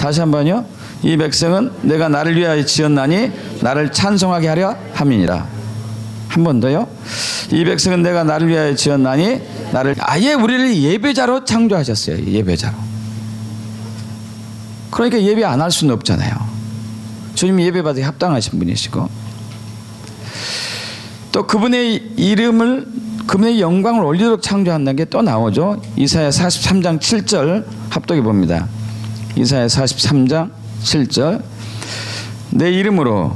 다시 한번요. 이 백성은 내가 나를 위하여 지었나니 나를 찬송하게 하려 함이니라. 한 번 더요. 이 백성은 내가 나를 위하여 지었나니 나를, 아예 우리를 예배자로 창조하셨어요. 예배자로. 그러니까 예배 안 할 수는 없잖아요. 주님 예배 받기 합당하신 분이시고, 또 그분의 이름을, 그분의 영광을 올리도록 창조한다는 게 또 나오죠. 이사야 43장 7절 합독해 봅니다. 이사야 43장 7절. 내 이름으로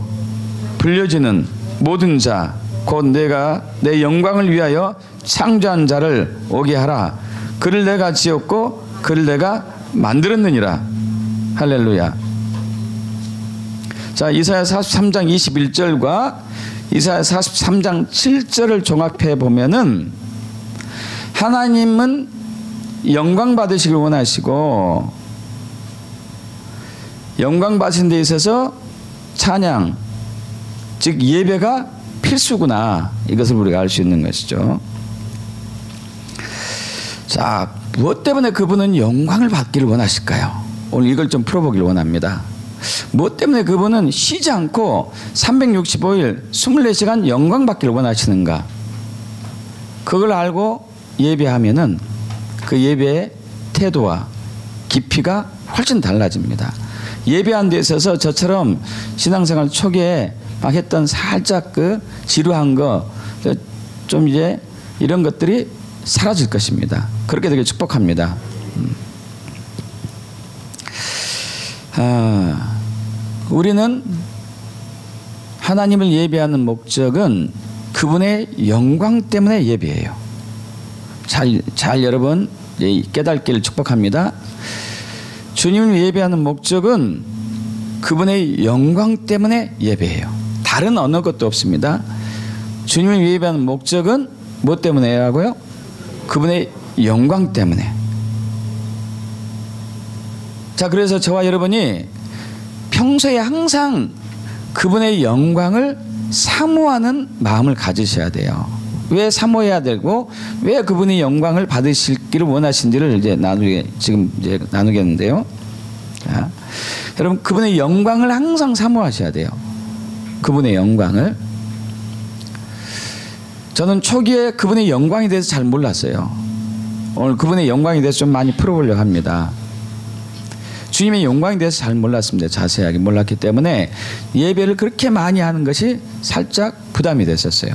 불려지는 모든 자 곧 내가 내 영광을 위하여 창조한 자를 오게 하라. 그를 내가 지었고 그를 내가 만들었느니라. 할렐루야. 자, 이사야 43장 21절과 이사야 43장 7절을 종합해 보면은 하나님은 영광 받으시길 원하시고, 영광 받으신 데 있어서 찬양, 즉 예배가 필수구나, 이것을 우리가 알 수 있는 것이죠. 자, 무엇 때문에 그분은 영광을 받기를 원하실까요? 오늘 이걸 좀 풀어보기를 원합니다. 무엇 때문에 그분은 쉬지 않고 365일 24시간 영광 받기를 원하시는가? 그걸 알고 예배하면은 그 예배의 태도와 깊이가 훨씬 달라집니다. 예배한 데 있어서 저처럼 신앙생활 초기에 막 했던 살짝 그 지루한 거, 좀 이제 이런 것들이 사라질 것입니다. 그렇게 되게 축복합니다. 우리는 하나님을 예배하는 목적은 그분의 영광 때문에 예배해요. 잘 여러분 깨닫기를 축복합니다. 주님을 예배하는 목적은 그분의 영광 때문에 예배해요. 다른 어느 것도 없습니다. 주님을 예배하는 목적은 무엇 때문에 하고요? 그분의 영광 때문에. 자, 그래서 저와 여러분이 평소에 항상 그분의 영광을 사모하는 마음을 가지셔야 돼요. 왜 사모해야 되고 왜 그분의 영광을 받으시기를 원하신지를 이제 나누겠는데요. 자, 여러분, 그분의 영광을 항상 사모하셔야 돼요. 그분의 영광을. 저는 초기에 그분의 영광에 대해서 잘 몰랐어요. 오늘 그분의 영광에 대해서 좀 많이 풀어보려고 합니다. 주님의 영광에 대해서 잘 몰랐습니다. 자세하게 몰랐기 때문에 예배를 그렇게 많이 하는 것이 살짝 부담이 됐었어요.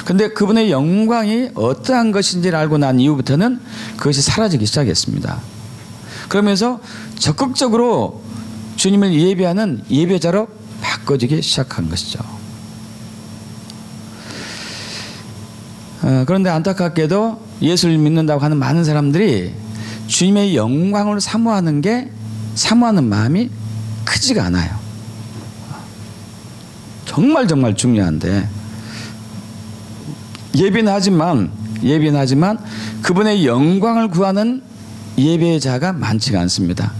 근데 그분의 영광이 어떠한 것인지를 알고 난 이후부터는 그것이 사라지기 시작했습니다. 그러면서 적극적으로 주님을 예배하는 예배자로 바꿔지기 시작한 것이죠. 그런데 안타깝게도 예수를 믿는다고 하는 많은 사람들이 주님의 영광을 사모하는 마음이 크지가 않아요. 정말 중요한데 예배는 하지만 그분의 영광을 구하는 예배자가 많지가 않습니다.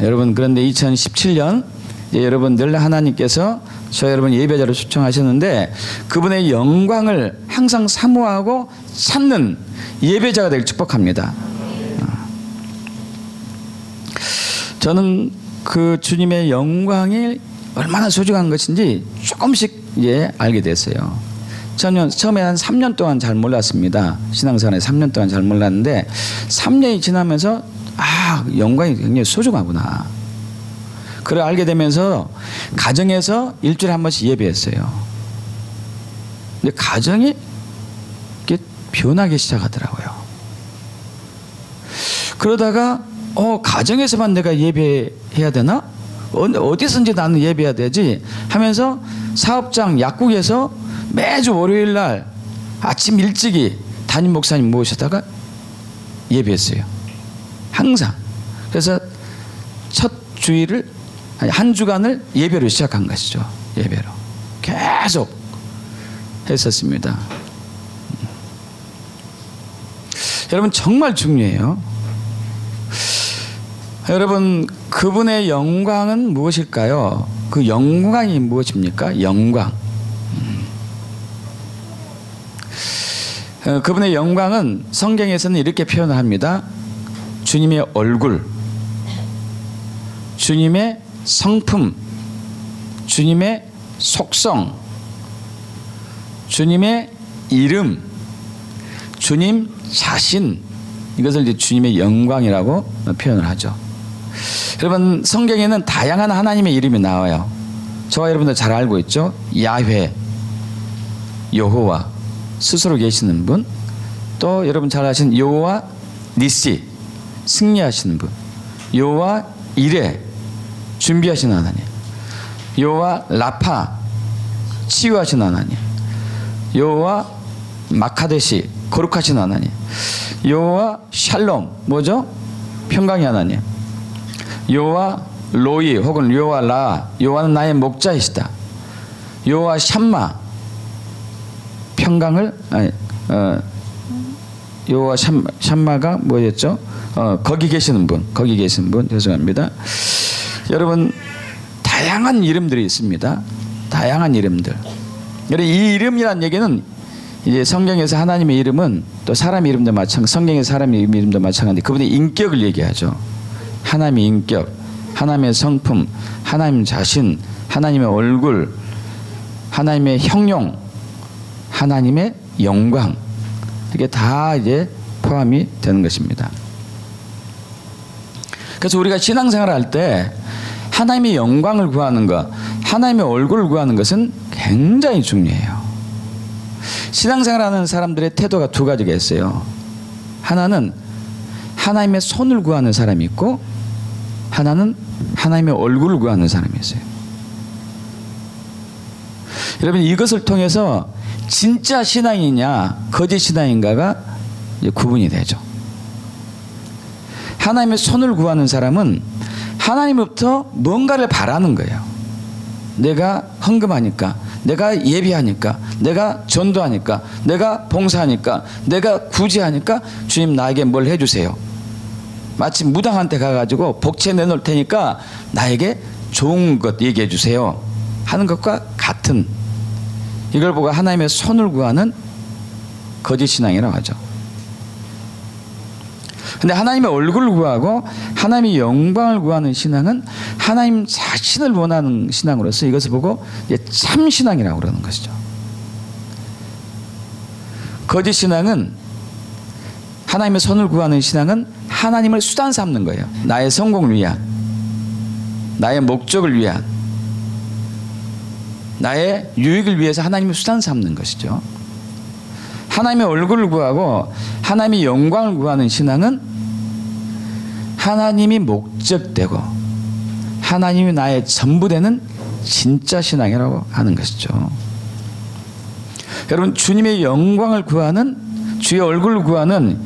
여러분, 그런데 2017년 여러분들 하나님께서 저 여러분 예배자로 초청하셨는데 그분의 영광을 항상 사모하고 찾는 예배자가 되길 축복합니다. 저는 그 주님의 영광이 얼마나 소중한 것인지 조금씩 알게 됐어요. 저는 처음에 한 3년 동안 잘 몰랐습니다. 신앙생활에 3년 동안 잘 몰랐는데 3년이 지나면서 영광이 굉장히 소중하구나. 그걸 알게 되면서 가정에서 일주일에 한 번씩 예배했어요. 근데 가정이 이렇게 변하기 시작하더라고요. 그러다가 가정에서만 내가 예배해야 되나? 어디선지 나는 예배해야 되지 하면서 사업장 약국에서 매주 월요일 날 아침 일찍이 담임 목사님 모셔다가 예배했어요. 항상. 그래서 첫 주일을 한 주간을 예배로 시작한 것이죠. 예배로 계속 했었습니다. 여러분, 정말 중요해요. 여러분, 그분의 영광은 무엇일까요? 그 영광이 무엇입니까? 영광. 그분의 영광은 성경에서는 이렇게 표현합니다. 주님의 얼굴, 주님의 성품, 주님의 속성, 주님의 이름, 주님 자신, 이것을 이제 주님의 영광이라고 표현을 하죠. 여러분, 성경에는 다양한 하나님의 이름이 나와요. 저와 여러분들 잘 알고 있죠. 야훼, 여호와, 스스로 계시는 분. 또 여러분 잘 아시는 여호와 니시, 승리하시는 분. 여호와 이레, 준비하시는 하나님. 여호와 라파, 치유하시는 하나님. 여호와 마카데시, 거룩하신 하나님. 여호와 샬롬, 뭐죠? 평강의 하나님. 여호와 로이 혹은 여호와 라, 여호와는 나의 목자이시다. 여호와 샴마, 평강을 여호와 샴마가 뭐였죠? 거기 계시는 분, 거기 계시는 분, 죄송합니다. 여러분, 다양한 이름들이 있습니다. 다양한 이름들. 이 이름이란 얘기는 이제 성경에서 하나님의 이름은 또 사람의 이름도 마찬가지, 성경에서 사람의 이름도 마찬가지. 그분의 인격을 얘기하죠. 하나님의 인격, 하나님의 성품, 하나님 자신, 하나님의 얼굴, 하나님의 형용, 하나님의 영광, 이게 다 이제 포함이 되는 것입니다. 그래서 우리가 신앙생활을 할 때 하나님의 영광을 구하는 것, 하나님의 얼굴을 구하는 것은 굉장히 중요해요. 신앙생활하는 사람들의 태도가 두 가지가 있어요. 하나는 하나님의 손을 구하는 사람이 있고, 하나는 하나님의 얼굴을 구하는 사람이 있어요. 여러분, 이것을 통해서 진짜 신앙이냐 거짓 신앙인가가 이제 구분이 되죠. 하나님의 손을 구하는 사람은 하나님으로부터 뭔가를 바라는 거예요. 내가 헌금하니까, 내가 예비하니까, 내가 전도하니까, 내가 봉사하니까, 내가 구제하니까 주님 나에게 뭘 해주세요. 마치 무당한테 가가지고 복채 내놓을 테니까 나에게 좋은 것 얘기해 주세요 하는 것과 같은, 이걸 보고 하나님의 손을 구하는 거짓 신앙이라고 하죠. 근데 하나님의 얼굴을 구하고 하나님의 영광을 구하는 신앙은 하나님 자신을 원하는 신앙으로서 이것을 보고 참 신앙이라고 그러는 것이죠. 거짓 신앙은, 하나님의 손을 구하는 신앙은 하나님을 수단 삼는 거예요. 나의 성공을 위한, 나의 목적을 위한, 나의 유익을 위해서 하나님을 수단 삼는 것이죠. 하나님의 얼굴을 구하고 하나님의 영광을 구하는 신앙은 하나님이 목적되고 하나님이 나의 전부 되는 진짜 신앙이라고 하는 것이죠. 여러분, 주님의 영광을 구하는, 주의 얼굴을 구하는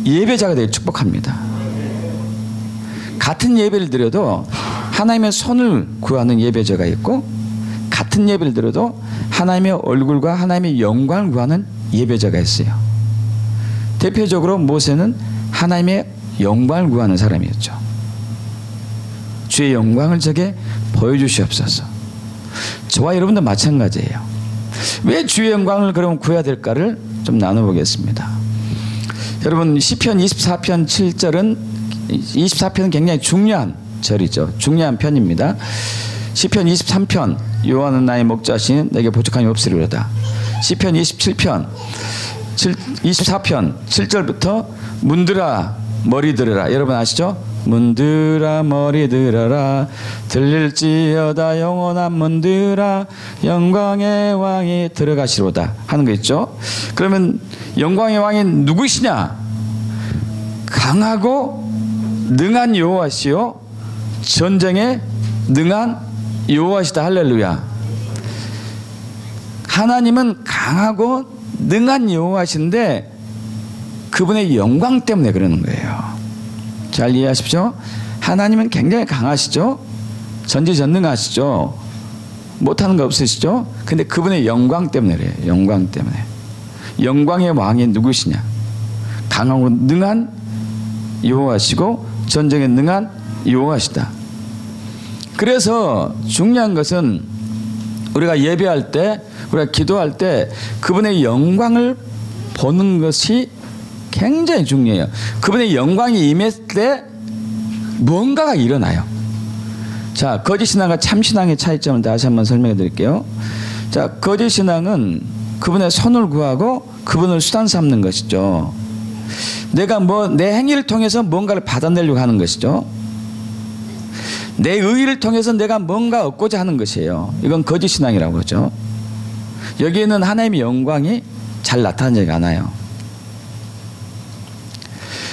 예배자가 되길 축복합니다. 같은 예배를 드려도 하나님의 손을 구하는 예배자가 있고, 같은 예배를 드려도 하나님의 얼굴과 하나님의 영광을 구하는 예배자가 있어요. 대표적으로 모세는 하나님의 영광을 구하는 사람이었죠. 주의 영광을 제게 보여주시옵소서. 저와 여러분도 마찬가지예요. 왜 주의 영광을 그럼 구해야 될까를 좀 나눠보겠습니다. 여러분, 시편 24편 7절은, 24편은 굉장히 중요한 절이죠. 중요한 편입니다. 시편 23편, 여호와는 나의 목자시니 내게 부족함이 없으리로다. 시편 27편 24편 7절부터 문들아 머리 들으라. 여러분 아시죠? 문들아 머리 들어라. 들릴지어다 영원한 문들아 영광의 왕이 들어가시로다 하는 거 있죠. 그러면 영광의 왕이 누구시냐? 강하고 능한 여호와시요 전쟁에 능한 여호와시다. 할렐루야. 하나님은 강하고 능한 여호와신데 그분의 영광 때문에 그러는 거예요. 잘 이해하십시오. 하나님은 굉장히 강하시죠. 전지전능하시죠. 못하는 거 없으시죠. 근데 그분의 영광 때문에 그래요. 영광 때문에. 영광의 왕이 누구시냐? 강하고 능한 여호와시고 전쟁에 능한 여호와시다. 그래서 중요한 것은 우리가 예배할 때, 우리가 기도할 때 그분의 영광을 보는 것이 굉장히 중요해요. 그분의 영광이 임했을 때 뭔가가 일어나요. 자, 거짓 신앙과 참 신앙의 차이점을 다시 한번 설명해 드릴게요. 자, 거짓 신앙은 그분의 손을 구하고 그분을 수단 삼는 것이죠. 내가 내 행위를 통해서 뭔가를 받아내려고 하는 것이죠. 내 의의를 통해서 내가 뭔가 얻고자 하는 것이에요. 이건 거짓 신앙이라고 하죠. 여기에는 하나님의 영광이 잘 나타나지 않아요.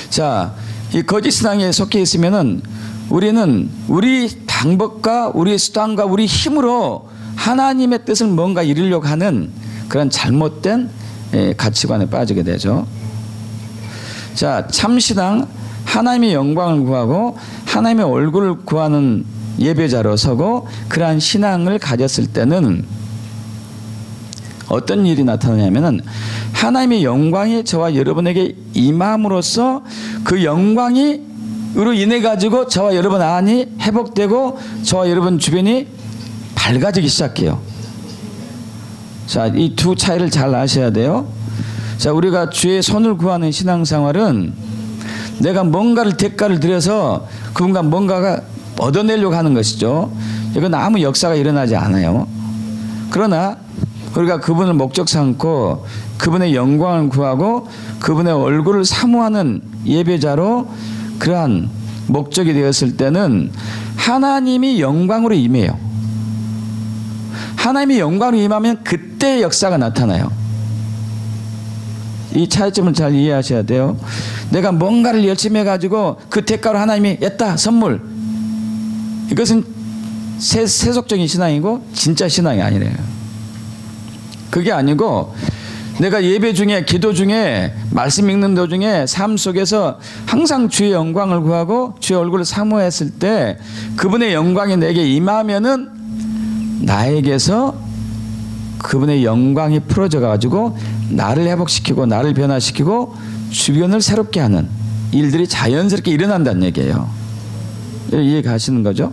자, 이 거짓 신앙에 속해 있으면은 우리는 우리 방법과 우리 수단과 우리 힘으로 하나님의 뜻을 뭔가 이루려고 하는 그런 잘못된 가치관에 빠지게 되죠. 자, 참신앙, 하나님의 영광을 구하고 하나님의 얼굴을 구하는 예배자로 서고 그러한 신앙을 가졌을 때는 어떤 일이 나타나냐면은 하나님의 영광이 저와 여러분에게 임함으로써 그 영광이로 인해 가지고 저와 여러분 안이 회복되고 저와 여러분 주변이 밝아지기 시작해요. 자, 이 두 차이를 잘 아셔야 돼요. 자, 우리가 주의 손을 구하는 신앙생활은 내가 뭔가를 대가를 들여서 그분과 뭔가가 얻어내려고 하는 것이죠. 이건 아무 역사가 일어나지 않아요. 그러나 우리가 그분을 목적 삼고 그분의 영광을 구하고 그분의 얼굴을 사모하는 예배자로 그러한 목적이 되었을 때는 하나님이 영광으로 임해요. 하나님이 영광으로 임하면 그때 역사가 나타나요. 이 차이점을 잘 이해하셔야 돼요. 내가 뭔가를 열심히 해가지고 그 대가로 하나님이 했다 선물, 이것은 세속적인 신앙이고 진짜 신앙이 아니래요. 그게 아니고 내가 예배 중에 기도 중에 말씀 읽는 도중에 삶 속에서 항상 주의 영광을 구하고 주의 얼굴을 사모했을 때 그분의 영광이 내게 임하면은 나에게서 그분의 영광이 풀어져 가지고 나를 회복시키고 나를 변화시키고 주변을 새롭게 하는 일들이 자연스럽게 일어난다는 얘기예요. 이해 가시는 거죠?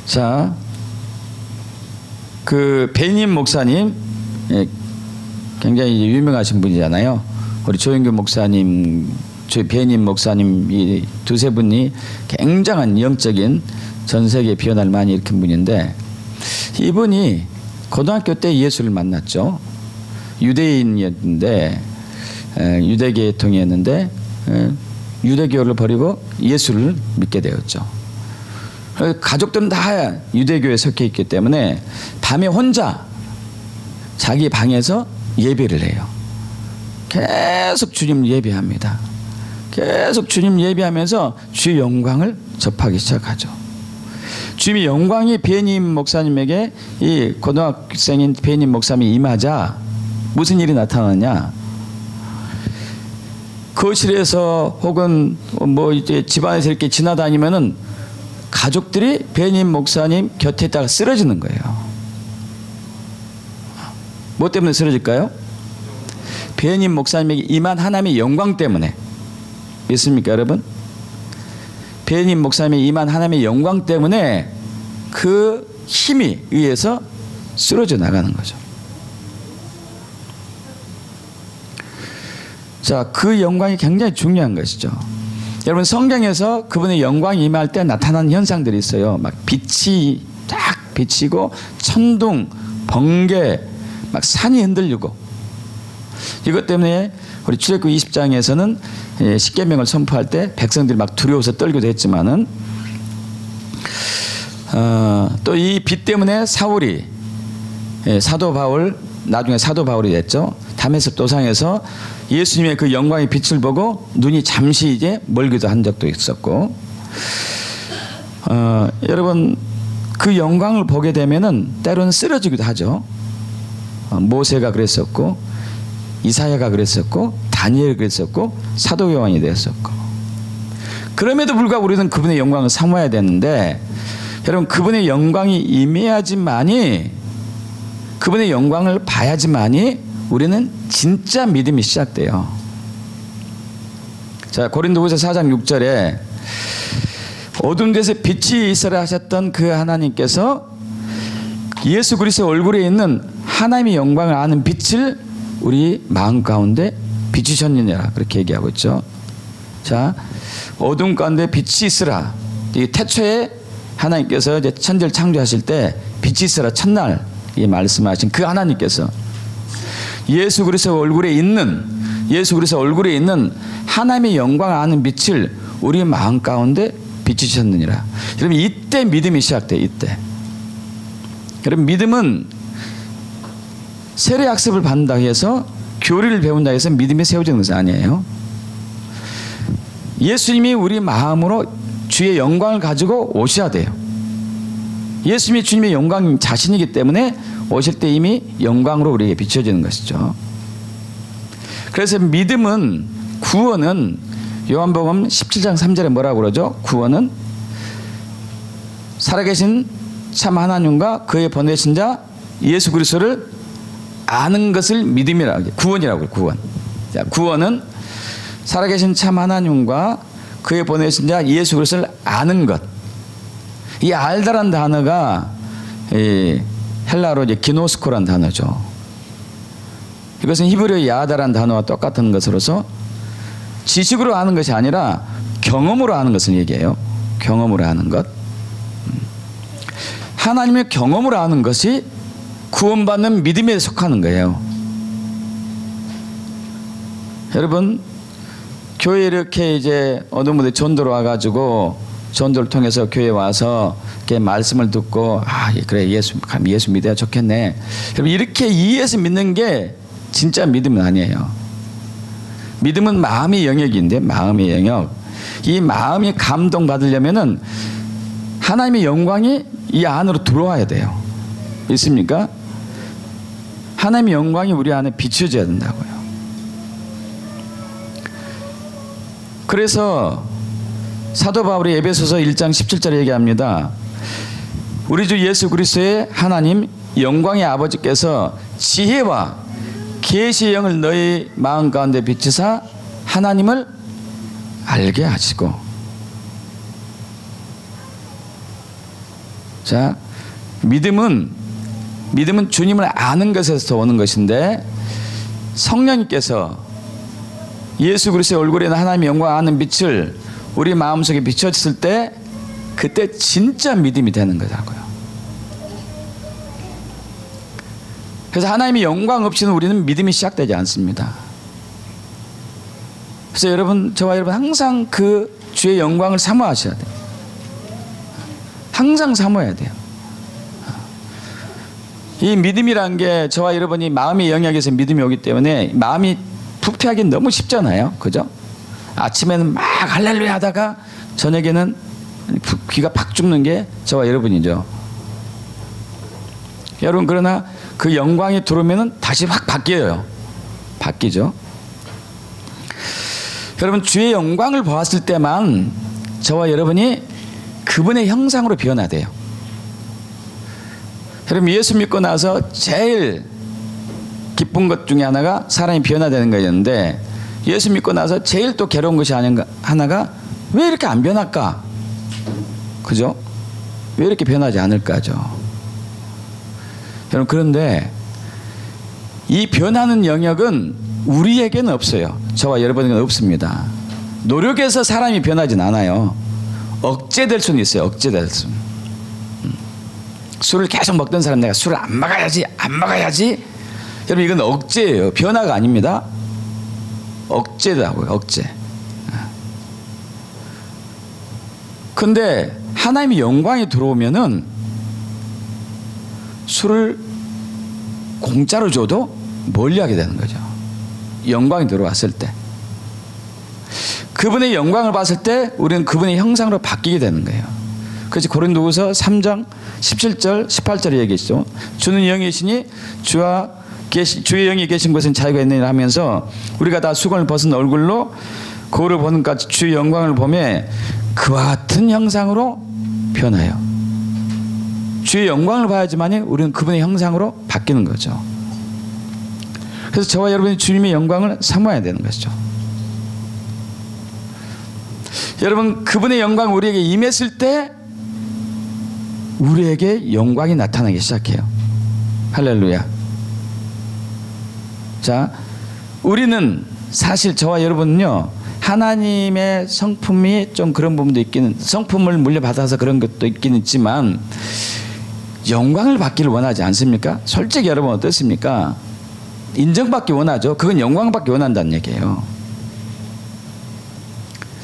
자, 그 배님 목사님, 굉장히 유명하신 분이잖아요. 우리 조영규 목사님, 배님 목사님, 이 두세 분이 굉장한 영적인 전 세계 변화를 많이 일으킨 분인데, 이분이 고등학교 때 예수를 만났죠. 유대인이었는데, 유대계통이었는데 유대교를 버리고 예수를 믿게 되었죠. 가족들은 다 유대교에 속해 있기 때문에 밤에 혼자 자기 방에서 예배를 해요. 계속 주님 예배합니다. 계속 주님 예배하면서 주의 영광을 접하기 시작하죠. 주님의 영광이 배님 목사님에게, 이 고등학생인 배님 목사님이 임하자 무슨 일이 나타나냐? 거실에서 혹은 이제 집안에서 이렇게 지나다니면은 가족들이 배님 목사님 곁에 있다가 쓰러지는 거예요. 뭐 때문에 쓰러질까요? 배님 목사님에게 임한 하나님의 영광 때문에. 믿습니까, 여러분? 배님 목사님이 임한 하나님의 영광 때문에 그 힘이 의해서 쓰러져 나가는 거죠. 자, 그 영광이 굉장히 중요한 것이죠. 여러분, 성경에서 그분의 영광이 임할 때 나타나는 현상들이 있어요. 막 빛이 딱 비치고 천둥, 번개, 막 산이 흔들리고. 이것 때문에 우리 출애굽기 20장에서는 십계명을 선포할 때 백성들이 막 두려워서 떨기도 했지만은 또 이 빛 때문에 사울이, 사도 바울, 나중에 사도 바울이 됐죠. 다메섹 도상에서 예수님의 그 영광의 빛을 보고 눈이 잠시 이제 멀기도 한 적도 있었고, 여러분, 그 영광을 보게 되면은 때로는 쓰러지기도 하죠. 모세가 그랬었고, 이사야가 그랬었고, 다니엘이 그랬었고, 사도 요한이 되었었고. 그럼에도 불구하고 우리는 그분의 영광을 사모해야 되는데, 여러분, 그분의 영광이 임해야지만이, 그분의 영광을 봐야지만이 우리는 진짜 믿음이 시작돼요. 자, 고린도후서 4장 6절에 어두운 데서 빛이 있으라 하셨던 그 하나님께서 예수 그리스도 얼굴에 있는 하나님의 영광을 아는 빛을 우리 마음 가운데 비추셨느니라, 그렇게 얘기하고 있죠. 자, 어둠 가운데 빛이 있으라. 이 태초에 하나님께서 이제 천지를 창조하실 때 빛이 있으라 첫날 이 말씀하신 그 하나님께서 예수 그리스도 얼굴에 있는 하나님의 영광을 아는 빛을 우리 마음 가운데 비추셨느니라. 여러분 이때 믿음이 시작돼. 이때. 여러분 믿음은 세례 학습을 받는다 해서 교리를 배운다 해서 믿음이 세워지는 것이 아니에요. 예수님이 우리 마음으로 주의 영광을 가지고 오셔야 돼요. 예수님이 주님의 영광 자신이기 때문에 오실 때 이미 영광으로 우리에게 비춰지는 것이죠. 그래서 믿음은, 구원은 요한복음 17장 3절에 뭐라고 그러죠? 구원은 살아계신 참 하나님과 그의 보내신 자 예수 그리스도를 아는 것을 믿음이라고, 구원이라고 해요. 구원. 자, 구원은 살아계신 참 하나님과 그의 보내신 자 예수 그리스도를 아는 것. 이 알다란 단어가 헬라어로 이제 기노스코란 단어죠. 이것은 히브리어 야다란 단어와 똑같은 것으로서 지식으로 아는 것이 아니라 경험으로 아는 것을 얘기해요. 경험으로 아는 것. 하나님의 경험으로 아는 것이 구원받는 믿음에 속하는 거예요. 여러분, 교회 이렇게 이제 어느 분들 전도로 와가지고 전도를 통해서 교회에 와서 이렇게 말씀을 듣고 그래 예수 믿어야 좋겠네. 여러분 이렇게 이해해서 믿는 게 진짜 믿음은 아니에요. 믿음은 마음의 영역인데, 마음의 영역. 이 마음이 감동받으려면은 하나님의 영광이 이 안으로 들어와야 돼요. 있습니까? 하나님의 영광이 우리 안에 비춰져야 된다고요. 그래서 사도 바울이 에베소서 1장 17절에 얘기합니다. 우리 주 예수 그리스도의 하나님 영광의 아버지께서 지혜와 계시의 영을 너희 마음 가운데 비추사 하나님을 알게 하시고. 자, 믿음은 주님을 아는 것에서 오는 것인데, 성령님께서 예수 그리스도의 얼굴에 있는 하나님의 영광을 아는 빛을 우리 마음속에 비춰졌을 때 그때 진짜 믿음이 되는 거라고요. 그래서 하나님의 영광 없이는 우리는 믿음이 시작되지 않습니다. 그래서 여러분, 저와 여러분 항상 그 주의 영광을 사모하셔야 돼요. 항상 사모해야 돼요. 이 믿음이란 게 저와 여러분이 마음의 영역에서 믿음이 오기 때문에 마음이 부패하기 너무 쉽잖아요. 그죠? 아침에는 막 할렐루야 하다가 저녁에는 귀가 팍 죽는 게 저와 여러분이죠. 여러분, 그러나 그 영광이 들어오면 다시 확 바뀌어요. 바뀌죠. 여러분, 주의 영광을 보았을 때만 저와 여러분이 그분의 형상으로 변화돼요. 여러분, 예수 믿고 나서 제일 기쁜 것 중에 하나가 사람이 변화되는 거였는데, 예수 믿고 나서 제일 또 괴로운 것이 하나가 왜 이렇게 안 변할까? 그죠? 왜 이렇게 변하지 않을까죠? 여러분, 그런데 이 변하는 영역은 우리에게는 없어요. 저와 여러분에게는 없습니다. 노력해서 사람이 변하진 않아요. 억제될 수는 있어요. 억제될 수는. 술을 계속 먹던 사람, 내가 술을 안 먹어야지. 여러분, 이건 억제예요. 변화가 아닙니다. 억제라고요. 억제. 근데 하나님의 영광이 들어오면은 술을 공짜로 줘도 멀리하게 되는 거죠. 영광이 들어왔을 때. 그분의 영광을 봤을 때 우리는 그분의 형상으로 바뀌게 되는 거예요. 그래서 고린도후서 3장 17절 18절에 얘기했죠. 주는 영이시니 주의 영이 계신 곳은 자유가 있느니라 하면서 우리가 다 수건을 벗은 얼굴로 거울을 보는 같이 주의 영광을 보며 그와 같은 형상으로 변해요. 주의 영광을 봐야지만이 우리는 그분의 형상으로 바뀌는 거죠. 그래서 저와 여러분이 주님의 영광을 사모해야 되는 것이죠. 여러분, 그분의 영광이 우리에게 임했을 때 우리에게 영광이 나타나기 시작해요. 할렐루야. 자, 우리는 사실 저와 여러분은요, 하나님의 성품이 좀 그런 부분도 있기는, 성품을 물려받아서 그런 것도 있긴 있지만 영광을 받기를 원하지 않습니까? 솔직히 여러분 어떻습니까? 인정받기 원하죠. 그건 영광받기 원한다는 얘기예요.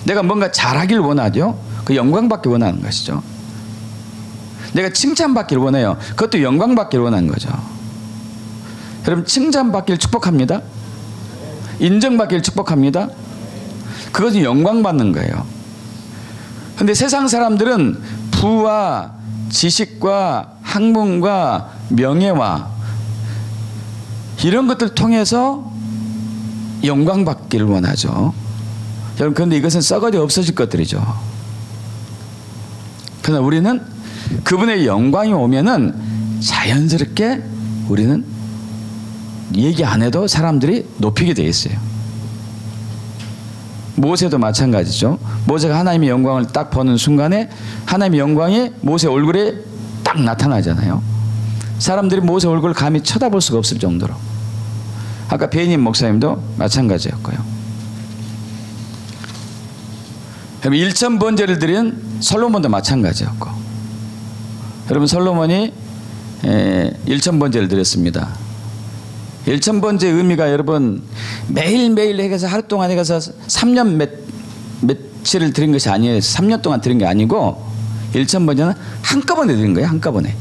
내가 뭔가 잘하길 원하죠. 그 영광받기 원하는 것이죠. 내가 칭찬받기를 원해요. 그것도 영광받기를 원하는 거죠. 여러분 칭찬받기를 축복합니다. 인정받기를 축복합니다. 그것은 영광받는 거예요. 그런데 세상 사람들은 부와 지식과 학문과 명예와 이런 것들을 통해서 영광받기를 원하죠. 여러분 그런데 이것은 썩어져 없어질 것들이죠. 그러나 우리는 그분의 영광이 오면은 자연스럽게 우리는 얘기 안 해도 사람들이 높이게 돼 있어요. 모세도 마찬가지죠. 모세가 하나님의 영광을 딱 보는 순간에 하나님의 영광이 모세 얼굴에 딱 나타나잖아요. 사람들이 모세 얼굴을 감히 쳐다볼 수가 없을 정도로. 아까 베이님 목사님도 마찬가지였고요. 여러분 1천 번제를 드린 솔로몬도 마찬가지였고, 여러분 솔로몬이 1천 번제를 드렸습니다. 1천 번제의 의미가 여러분 매일매일 해서 하루 동안 해서 3년 며칠을 드린 것이 아니에요. 3년 동안 드린 게 아니고 1천 번제는 한꺼번에 드린 거예요. 한꺼번에.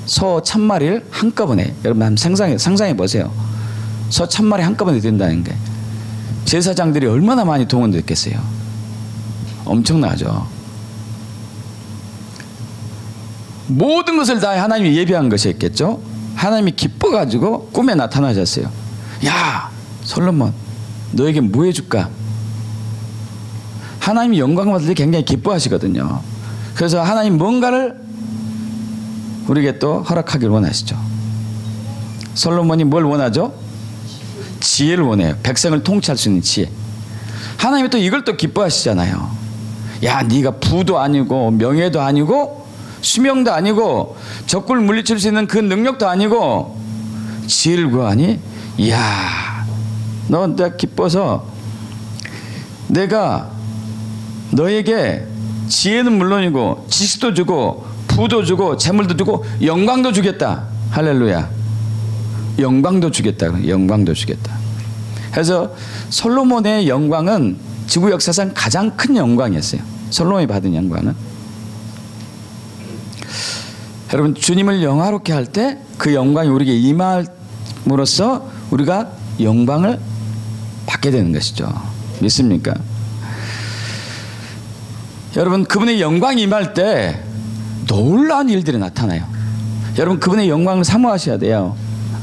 소 1000마리를 한꺼번에. 여러분 한번 상상해 보세요. 소 1000마리 한꺼번에 드린다는 게 제사장들이 얼마나 많이 동원됐겠어요. 엄청나죠. 모든 것을 다 하나님이 예비한 것이었겠죠. 하나님이 기뻐가지고 꿈에 나타나셨어요. 야 솔로몬 너에게 뭐 해줄까? 하나님이 영광 받을 때 굉장히 기뻐하시거든요. 그래서 하나님 뭔가를 우리에게 또 허락하기를 원하시죠. 솔로몬이 뭘 원하죠? 지혜를 원해요. 백성을 통치할 수 있는 지혜. 하나님이 또 이걸 또 기뻐하시잖아요. 야 네가 부도 아니고 명예도 아니고 수명도 아니고 적군을 물리칠 수 있는 그 능력도 아니고 지혜를 구하니 이야 너 내가 기뻐서 내가 너에게 지혜는 물론이고 지식도 주고 부도 주고 재물도 주고 영광도 주겠다. 할렐루야. 영광도 주겠다. 영광도 주겠다. 그래서 솔로몬의 영광은 지구 역사상 가장 큰 영광이었어요. 솔로몬이 받은 영광은. 여러분 주님을 영화롭게 할 때 그 영광이 우리에게 임함으로써 우리가 영광을 받게 되는 것이죠. 믿습니까? 여러분 그분의 영광이 임할 때 놀라운 일들이 나타나요. 여러분 그분의 영광을 사모하셔야 돼요.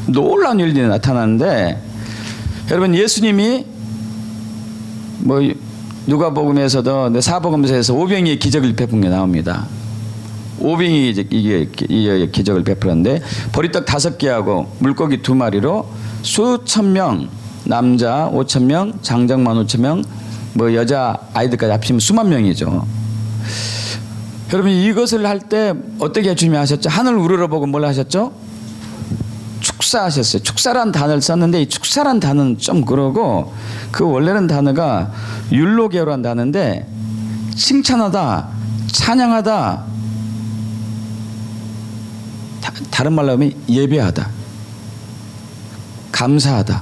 놀라운 일들이 나타나는데 여러분 예수님이 뭐 누가복음에서도 사복음서에서 오병이의 기적을 베푼 게 나옵니다. 오병이 이게 기적을 베풀었는데 보리떡 5개하고 물고기 2마리로 수천 명 남자 5,000명 장정만 5,000명 뭐 여자 아이들까지 합치면 수만 명이죠. 여러분 이것을 할 때 어떻게 주님이 하셨죠? 하늘 우러러보고 뭘 하셨죠? 축사하셨어요. 축사란 단어를 썼는데 이 축사란 단어는 좀 그러고 그 원래는 단어가 율로게오란 단어인데 칭찬하다, 찬양하다, 다른 말로 하면 예배하다, 감사하다.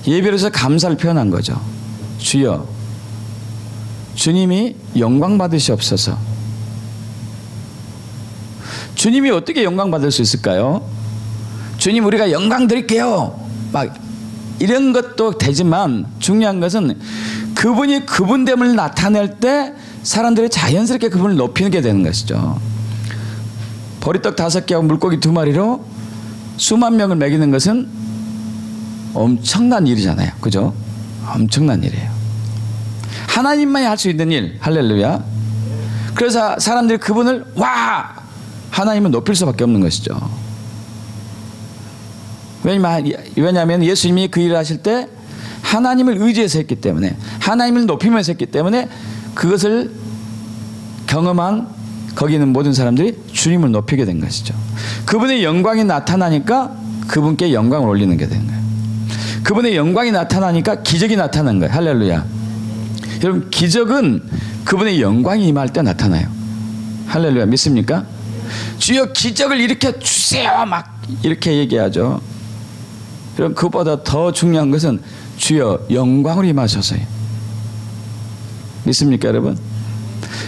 예배를 해서 감사를 표현한 거죠. 주여 주님이 영광 받으시옵소서. 주님이 어떻게 영광 받을 수 있을까요? 주님 우리가 영광 드릴게요 막 이런 것도 되지만 중요한 것은 그분이 그분됨을 나타낼 때 사람들이 자연스럽게 그분을 높이게 되는 것이죠. 보리떡 5개하고 물고기 2마리로 수만 명을 먹이는 것은 엄청난 일이잖아요. 그죠? 엄청난 일이에요. 하나님만이 할 수 있는 일. 할렐루야. 그래서 사람들이 그분을 와 하나님은 높일 수밖에 없는 것이죠. 왜냐하면 예수님이 그 일을 하실 때 하나님을 의지해서 했기 때문에 하나님을 높이면서 했기 때문에 그것을 경험한 거기 있는 모든 사람들이 주님을 높이게 된 것이죠. 그분의 영광이 나타나니까 그분께 영광을 올리는 게 되는 거예요. 그분의 영광이 나타나니까 기적이 나타난 거예요. 할렐루야. 여러분, 기적은 그분의 영광이 임할 때 나타나요. 할렐루야. 믿습니까? 주여 기적을 일으켜 주세요. 막 이렇게 얘기하죠. 여러분, 그것보다 더 중요한 것은 주여 영광을 임하셔서요. 믿습니까, 여러분?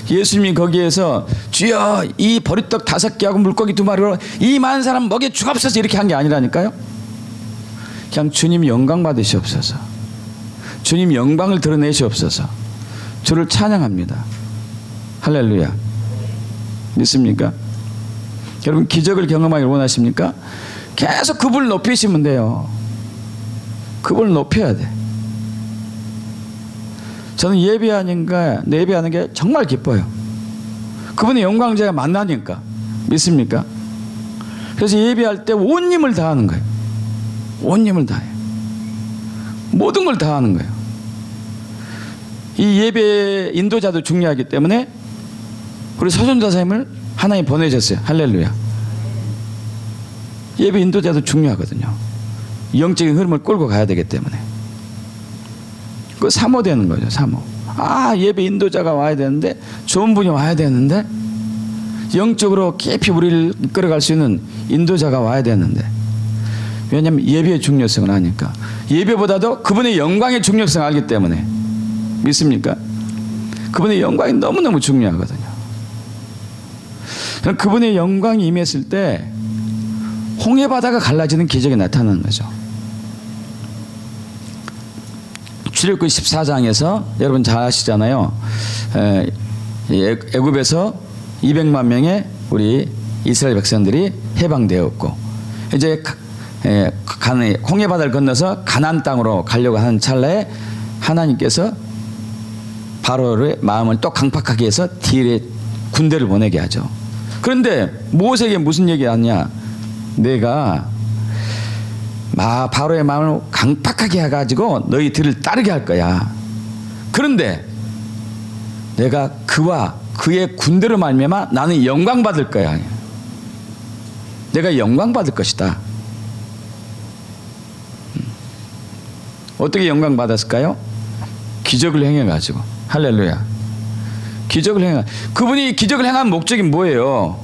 예수님이 거기에서 주여 이 보리떡 5개하고 물고기 2마리로 이 많은 사람 먹여 주옵소서 이렇게 한 게 아니라니까요. 그냥 주님 영광 받으시옵소서. 주님 영광을 드러내시옵소서. 주를 찬양합니다. 할렐루야. 믿습니까? 여러분, 기적을 경험하기를 원하십니까? 계속 그분을 높이시면 돼요. 그분을 높여야 돼. 저는 예배하는 게 정말 기뻐요. 그분의 영광을 제가 만나니까. 믿습니까? 그래서 예배할 때 온 힘을 다하는 거예요. 온 힘을 다해요. 모든 걸 다하는 거예요. 이 예배 인도자도 중요하기 때문에 우리 서준자 선생님을 하나님 보내셨어요. 할렐루야. 예배 인도자도 중요하거든요. 영적인 흐름을 끌고 가야 되기 때문에. 그 사모되는 거죠. 사모. 아, 예배 인도자가 와야 되는데, 좋은 분이 와야 되는데, 영적으로 깊이 우리를 끌어갈 수 있는 인도자가 와야 되는데, 왜냐하면 예배의 중요성을 아니까. 예배보다도 그분의 영광의 중요성을 알기 때문에. 믿습니까? 그분의 영광이 너무너무 중요하거든요. 그분의 영광이 임했을 때 홍해 바다가 갈라지는 기적이 나타나는 거죠. 출애굽기 14장에서 여러분 잘 아시잖아요. 애굽에서 200만 명의 우리 이스라엘 백성들이 해방되었고, 이제 홍해 바다를 건너서 가나안 땅으로 가려고 하는 찰나에 하나님께서 바로의 마음을 또 강팍하게 해서 뒤에 군대를 보내게 하죠. 그런데 모세에게 무슨 얘기가 하냐? 내가 바로의 마음을 강팍하게 해가지고 너희들을 따르게 할 거야. 그런데 내가 그와 그의 군대로 말미암아 나는 영광 받을 거야. 내가 영광 받을 것이다. 어떻게 영광 받았을까요? 기적을 행해가지고. 할렐루야. 기적을 행한, 그분이 기적을 행한 목적이 뭐예요?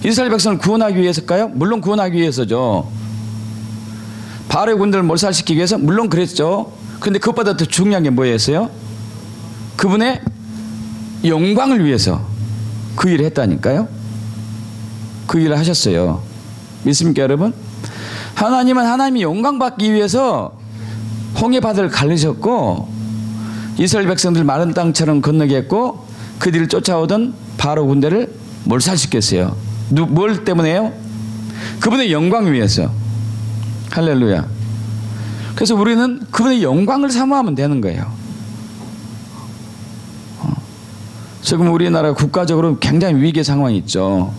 이스라엘 백성을 구원하기 위해서일까요? 물론 구원하기 위해서죠. 바로의 군대를 몰살시키기 위해서 물론 그랬죠. 그런데 그것보다 더 중요한 게 뭐였어요? 그분의 영광을 위해서 그 일을 했다니까요. 그 일을 하셨어요. 믿습니까, 여러분? 하나님은 하나님이 영광 받기 위해서 홍해 바다를 갈르셨고, 이스라엘 백성들 마른 땅처럼 건너게 했고, 그 뒤를 쫓아오던 바로 군대를 몰살시켰어요. 뭘 때문에요? 그분의 영광을 위해서. 할렐루야. 그래서 우리는 그분의 영광을 사모하면 되는 거예요. 지금 우리나라 국가적으로 굉장히 위기 상황이 있죠.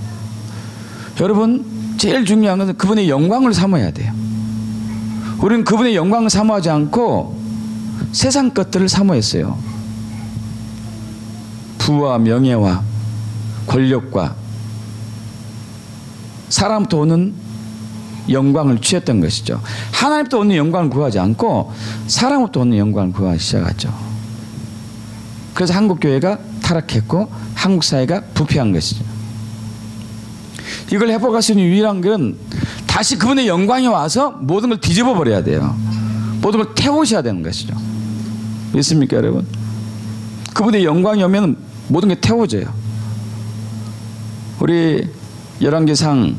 여러분, 제일 중요한 것은 그분의 영광을 사모해야 돼요. 우리는 그분의 영광을 사모하지 않고 세상 것들을 사모했어요. 부와 명예와 권력과 사람부터 오는 영광을 취했던 것이죠. 하나님부터 오는 영광을 구하지 않고 사람부터 오는 영광을 구하기 시작하죠. 그래서 한국교회가 타락했고 한국 사회가 부패한 것이죠. 이걸 회복할 수 있는 유일한 것은 다시 그분의 영광이 와서 모든 걸 뒤집어 버려야 돼요. 모든 걸 태우셔야 되는 것이죠. 믿습니까, 여러분? 그분의 영광이 오면 모든 게 태워져요. 우리 열왕기상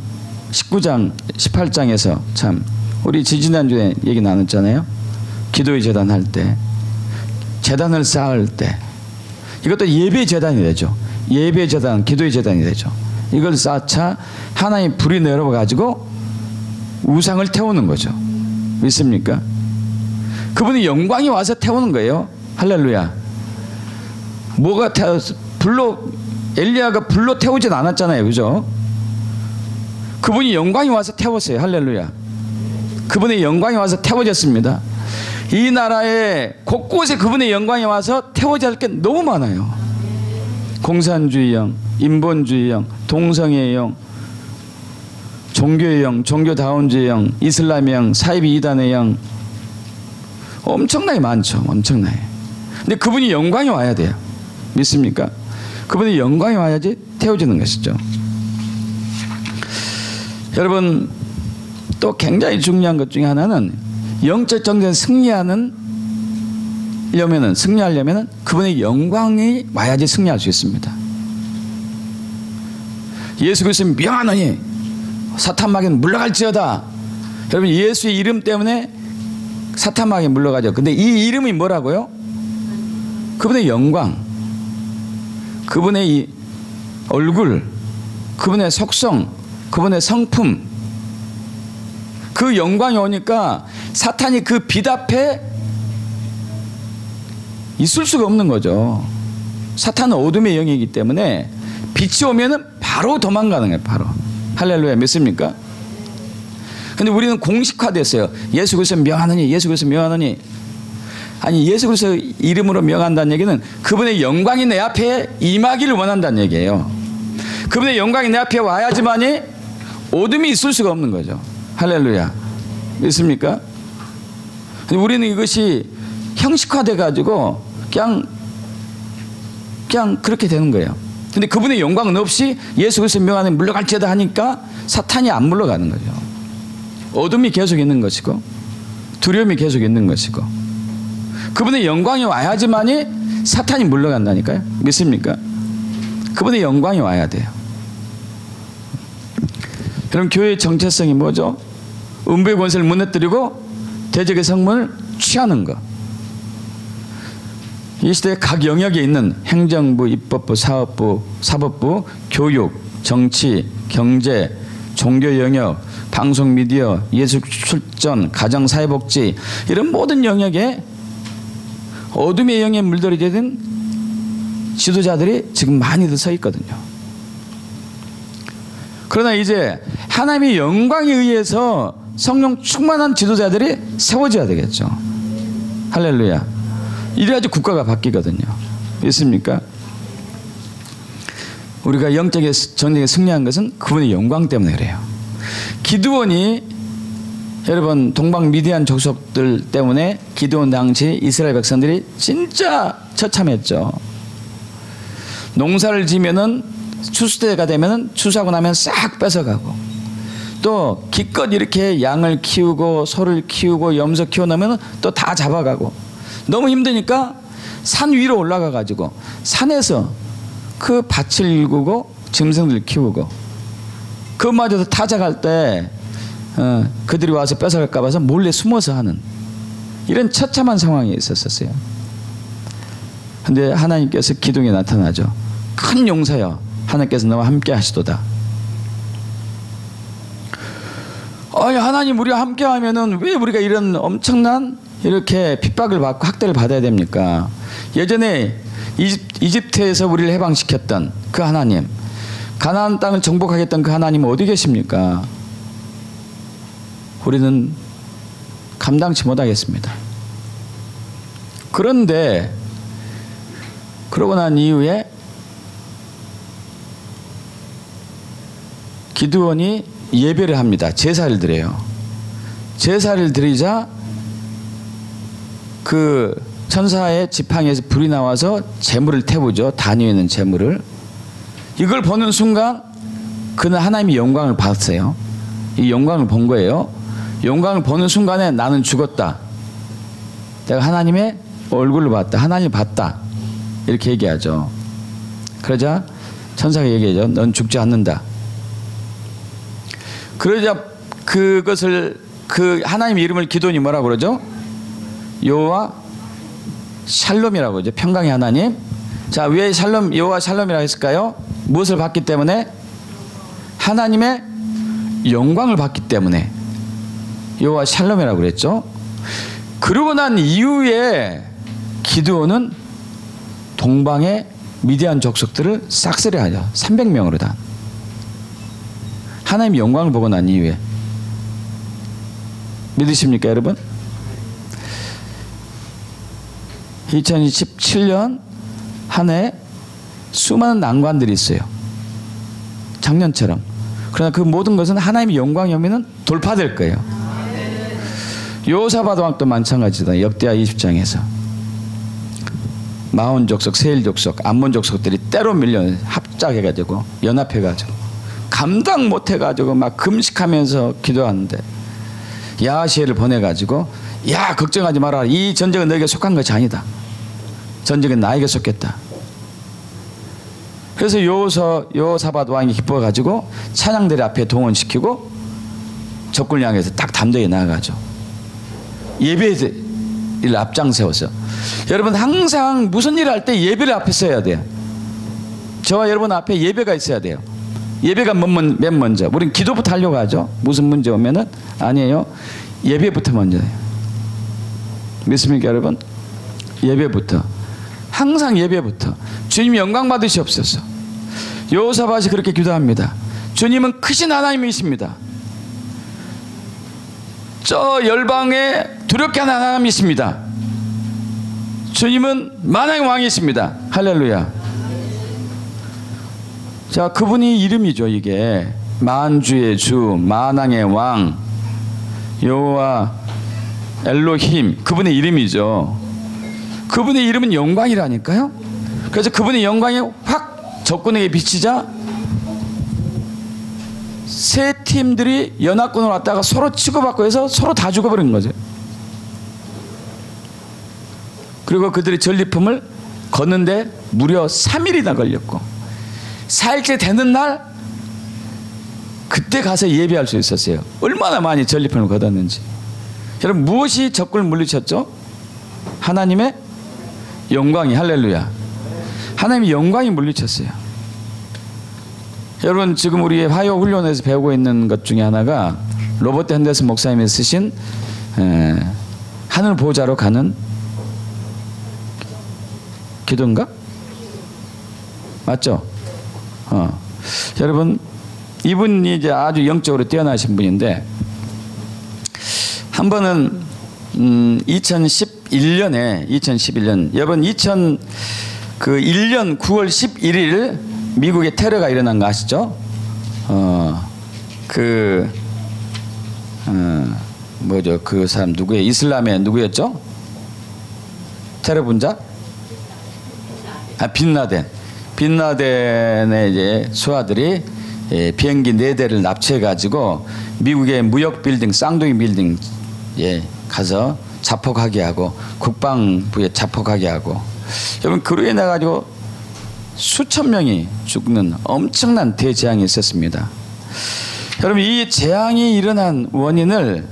19장 18장에서 참 우리 지지난주에 얘기 나눴잖아요. 기도의 재단 할 때, 재단을 쌓을 때, 이것도 예배 재단이 되죠. 예배 재단, 기도의 재단이 되죠. 이걸 쌓자 하나님 불이 내려와 가지고 우상을 태우는 거죠. 믿습니까? 그분이 영광이 와서 태우는 거예요. 할렐루야. 뭐가 불로, 엘리야가 불로 태우진 않았잖아요. 그죠? 그분이 영광이 와서 태웠어요. 할렐루야. 그분의 영광이 와서 태워졌습니다. 이 나라에 곳곳에 그분의 영광이 와서 태워져야 할 게 너무 많아요. 공산주의형, 인본주의형, 동성애형, 종교의 형, 종교다운주의형, 이슬람형, 사이비 이단의 형, 엄청나게 많죠. 엄청나게. 근데 그분이 영광이 와야 돼요. 믿습니까? 그분이 영광이 와야지 태워지는 것이죠. 여러분, 또 굉장히 중요한 것 중에 하나는 영적 전쟁에 승리하려면은 그분의 영광이 와야지 승리할 수 있습니다. 예수 그리스도 명하노니 사탄 마귀는 물러갈지어다. 여러분, 예수의 이름 때문에 사탄 마귀 물러가죠. 근데 이 이름이 뭐라고요? 그분의 영광, 그분의 이 얼굴, 그분의 속성, 그분의 성품, 그 영광이 오니까 사탄이 그 빛 앞에 있을 수가 없는 거죠. 사탄은 어둠의 영이기 때문에 빛이 오면은 바로 도망가는 거예요. 바로. 할렐루야. 믿습니까? 근데 우리는 공식화됐어요. 예수 그리스도 명하느니, 예수 그리스도 명하느니. 아니, 예수 그리스도 이름으로 명한다는 얘기는 그분의 영광이 내 앞에 임하기를 원한다는 얘기예요. 그분의 영광이 내 앞에 와야지만이 어둠이 있을 수가 없는 거죠. 할렐루야. 믿습니까? 근데 우리는 이것이 형식화돼 가지고 그냥 그렇게 되는 거예요. 근데 그분의 영광은 없이 예수 그리스도 명하는 물러갈지어다 하니까 사탄이 안 물러가는 거죠. 어둠이 계속 있는 것이고 두려움이 계속 있는 것이고 그분의 영광이 와야지만이 사탄이 물러간다니까요. 믿습니까? 그분의 영광이 와야 돼요. 그럼 교회의 정체성이 뭐죠? 음부의 권세를 무너뜨리고 대적의 성문을 취하는 것. 이 시대의 각 영역에 있는 행정부, 입법부, 사업부, 사법부, 교육, 정치, 경제, 종교 영역, 방송 미디어, 예술 출전, 가정 사회복지 이런 모든 영역에 어둠의 영에 물들어진 지도자들이 지금 많이들 서 있거든요. 그러나 이제 하나님의 영광에 의해서 성령 충만한 지도자들이 세워져야 되겠죠. 할렐루야. 이래야지 국가가 바뀌거든요. 있습니까? 우리가 영적인 전쟁에 승리한 것은 그분의 영광 때문에 그래요. 기드온이 여러분 동방 미디안 족속들 때문에 기드온 당시 이스라엘 백성들이 진짜 처참했죠. 농사를 지면은 추수 때가 되면은 추수하고 나면 싹 뺏어가고 또 기껏 이렇게 양을 키우고 소를 키우고 염소 키워놓으면 또 다 잡아가고 너무 힘드니까 산 위로 올라가 가지고 산에서 그 밭을 일구고 짐승들 키우고 그마저도 타작할 때 그들이 와서 뺏어갈까 봐서 몰래 숨어서 하는 이런 처참한 상황이 있었어요. 근데 하나님께서 기둥에 나타나죠. 큰 용사여 하나님께서 너와 함께 하시도다. 아니 하나님 우리와 함께 하면은 왜 우리가 이런 엄청난 이렇게 핍박을 받고 학대를 받아야 됩니까? 예전에 이집트에서 우리를 해방시켰던 그 하나님, 가나안 땅을 정복하겠던 그 하나님은 어디 계십니까? 우리는 감당치 못하겠습니다. 그런데 그러고 난 이후에 기드온이 예배를 합니다. 제사를 드려요. 제사를 드리자 그 천사의 지팡이에서 불이 나와서 재물을 태우죠. 단위에 있는 재물을. 이걸 보는 순간 그는 하나님의 영광을 봤어요. 이 영광을 본 거예요. 영광을 보는 순간에 나는 죽었다. 내가 하나님의 얼굴을 봤다. 하나님을 봤다. 이렇게 얘기하죠. 그러자 천사가 얘기하죠. 넌 죽지 않는다. 그러자 그것을 그 하나님의 이름을 기도니 뭐라고 그러죠? 여호와 샬롬이라고 그러죠. 평강의 하나님. 자, 왜 샬롬 여호와 샬롬이라고 했을까요? 무엇을 봤기 때문에? 하나님의 영광을 봤기 때문에 여호와 샬롬이라고 그랬죠. 그러고 난 이후에 기드온은 동방의 미디안 족속들을 싹쓸이하죠. 300명으로 다. 하나님의 영광을 보고 난 이후에. 믿으십니까 여러분? 2027년 한 해 수많은 난관들이 있어요. 작년처럼. 그러나 그 모든 것은 하나님의 영광이 오면 돌파될 거예요. 요사밧 왕도 마찬가지다. 역대하 20장에서 마온 족속, 세일 족속, 암몬 족속들이 때로 밀려 합작해가지고 연합해가지고 감당 못해가지고 막 금식하면서 기도하는데 야하시엘을 보내가지고 야 걱정하지 마라. 이 전쟁은 너에게 속한 것이 아니다. 전쟁은 나에게 속했다. 그래서 요사밧 왕이 기뻐가지고 찬양대리 앞에 동원시키고 적군을 향해서 딱 담대히 나아가죠. 예배를 앞장세워서. 여러분 항상 무슨 일을 할 때 예배를 앞에 써야 돼요. 저와 여러분 앞에 예배가 있어야 돼요. 예배가 맨 먼저. 우린 기도부터 하려고 하죠. 무슨 문제 오면은 아니에요. 예배부터 먼저예요. 믿습니까 여러분? 예배부터. 항상 예배부터. 주님 영광 받으시옵소서. 여호사밧이 그렇게 기도합니다. 주님은 크신 하나님이십니다. 저 열방에 두렵게 하는 하나님이십니다. 주님은 만왕의 왕이십니다. 할렐루야. 자, 그분이 이름이죠. 이게 만주의 주, 만왕의 왕, 여호와 엘로힘, 그분의 이름이죠. 그분의 이름은 영광이라니까요. 그래서 그분의 영광이 확 적군에게 비치자 세 팀들이 연합군으로 왔다가 서로 치고받고 해서 서로 다 죽어버린 거죠. 그리고 그들이 전리품을 걷는데 무려 3일이나 걸렸고 4일째 되는 날 그때 가서 예배할 수 있었어요. 얼마나 많이 전리품을 걷었는지. 여러분 무엇이 적군을 물리쳤죠? 하나님의 영광이. 할렐루야. 하나님의 영광이 물리쳤어요. 여러분 지금 우리 화요 훈련에서 배우고 있는 것 중에 하나가 로버트 핸더슨 목사님이 쓰신 하늘 보좌로 가는 기도인가? 맞죠? 여러분 이분이 이제 아주 영적으로 뛰어나신 분인데 한 번은 2011년 여러분 2001년 9월 11일 미국에 테러가 일어난 거 아시죠? 뭐죠? 그 사람 누구예요? 이슬람의 누구였죠? 테러 분자? 빈라덴의 이제 수하들이 비행기 4대를 납치해가지고 미국의 무역 빌딩, 쌍둥이 빌딩 가서 자폭하게 하고 국방부에 자폭하게 하고 여러분 그로 인해 가지고 수천 명이 죽는 엄청난 대재앙이 있었습니다. 여러분 이 재앙이 일어난 원인을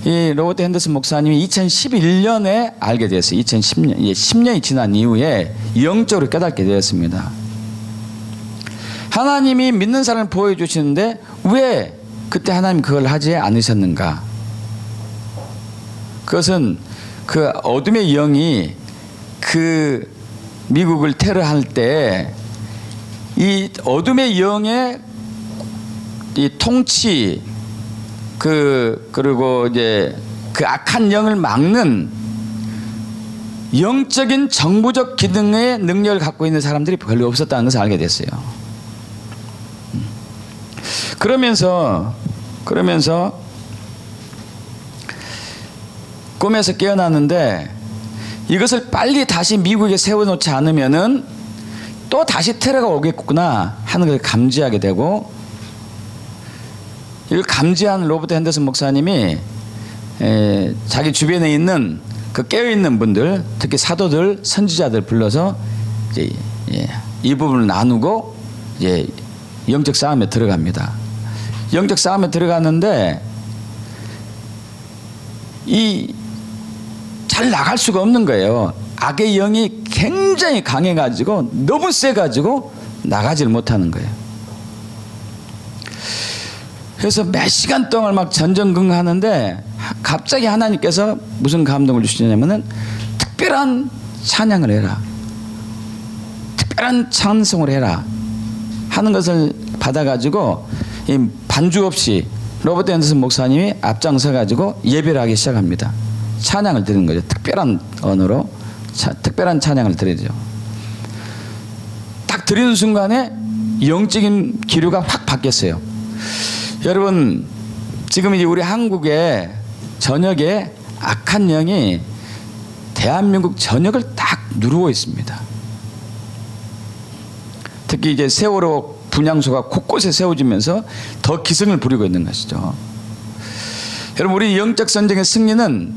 이 로버트 핸더슨 목사님이 2011년에 알게 되었어요. 2010년, 10년이 지난 이후에 영적으로 깨닫게 되었습니다. 하나님이 믿는 사람을 보여주시는데 왜 그때 하나님 그걸 하지 않으셨는가? 그것은 그 어둠의 영이 그 미국을 테러할 때 이 어둠의 영의 이 통치 그리고 이제 그 악한 영을 막는 영적인 정부적 기능의 능력을 갖고 있는 사람들이 별로 없었다는 것을 알게 됐어요. 그러면서 꿈에서 깨어났는데 이것을 빨리 다시 미국에 세워놓지 않으면은 또 다시 테러가 오겠구나 하는 것을 감지하게 되고 이걸 감지한 로버트 핸더슨 목사님이 자기 주변에 있는 그 깨어있는 분들 특히 사도들 선지자들 불러서 이제 이 부분을 나누고 이제 영적 싸움에 들어갑니다. 영적 싸움에 들어갔는데 잘 나갈 수가 없는 거예요. 악의 영이 굉장히 강해가지고 너무 세가지고 나가지를 못하는 거예요. 그래서 몇 시간 동안 막 전전긍긍하는데 갑자기 하나님께서 무슨 감동을 주시냐면은 특별한 찬양을 해라, 특별한 찬송을 해라 하는 것을 받아가지고 이 반주 없이 로버트 핸더슨 목사님이 앞장서 가지고 예배를 하기 시작합니다. 찬양을 드리는 거죠. 특별한 언어로 특별한 찬양을 드리죠. 딱 드리는 순간에 영적인 기류가 확 바뀌었어요. 여러분 지금 이제 우리 한국에 전역에 악한 영이 대한민국 전역을 딱 누르고 있습니다. 특히 이제 세월호 분향소가 곳곳에 세워지면서 더 기승을 부리고 있는 것이죠. 여러분, 우리 영적 전쟁의 승리는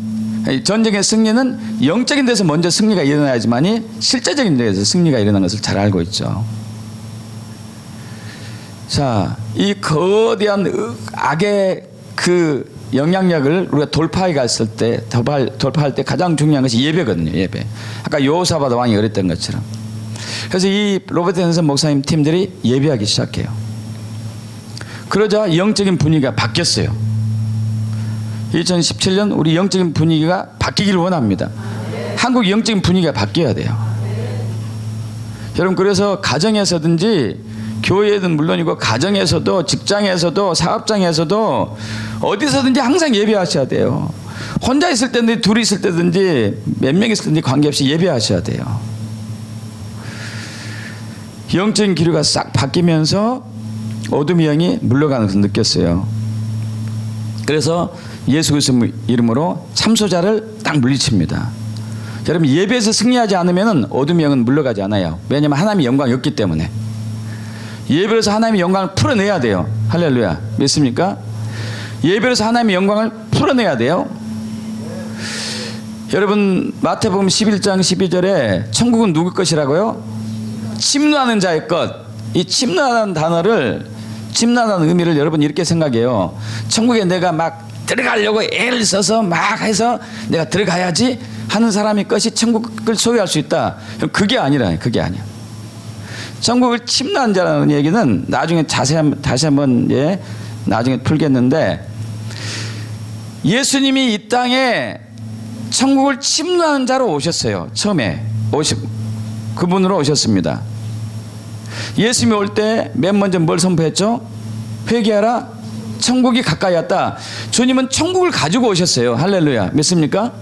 영적인 데서 먼저 승리가 일어나야지만이 실제적인 데서 승리가 일어나는 것을 잘 알고 있죠. 자, 이 거대한 악의 그 영향력을 우리가 돌파해 갔을 때, 돌파할 때 가장 중요한 것이 예배거든요. 예배. 아까 여호사밧 왕이 그랬던 것처럼. 그래서 이 로버트 헨슨 목사님 팀들이 예배하기 시작해요. 그러자 영적인 분위기가 바뀌었어요. 2017년 우리 영적인 분위기가 바뀌기를 원합니다. 한국 영적인 분위기가 바뀌어야 돼요. 여러분, 그래서 가정에서든지 교회든 물론이고 가정에서도 직장에서도 사업장에서도 어디서든지 항상 예배하셔야 돼요. 혼자 있을 때든지 둘이 있을 때든지 몇 명 있을 때든지 관계없이 예배하셔야 돼요. 영적인 기류가 싹 바뀌면서 어둠의 영이 물러가는 것을 느꼈어요. 그래서 예수 그리스도 이름으로 참소자를 딱 물리칩니다. 여러분, 예배에서 승리하지 않으면 어둠의 영은 물러가지 않아요. 왜냐하면 하나님의 영광이 없기 때문에. 예배에서 하나님의 영광을 풀어내야 돼요. 할렐루야. 믿습니까? 예배에서 하나님의 영광을 풀어내야 돼요. 여러분, 마태복음 11장 12절에 천국은 누구 것이라고요? 침노하는 자의 것. 이 침노하는 단어를, 침노하는 의미를 여러분 이렇게 생각해요. 천국에 내가 막 들어가려고 애를 써서 막 해서 내가 들어가야지 하는 사람의 것이 천국을 소유할 수 있다. 그게 아니라, 그게 아니야. 천국을 침노한 자라는 얘기는 나중에 다시 한번 나중에 풀겠는데, 예수님이 이 땅에 천국을 침노하는 자로 오셨어요. 처음에 그분으로 오셨습니다. 예수님이 올 때 맨 먼저 뭘 선포했죠? 회개하라, 천국이 가까이 왔다. 주님은 천국을 가지고 오셨어요. 할렐루야. 믿습니까?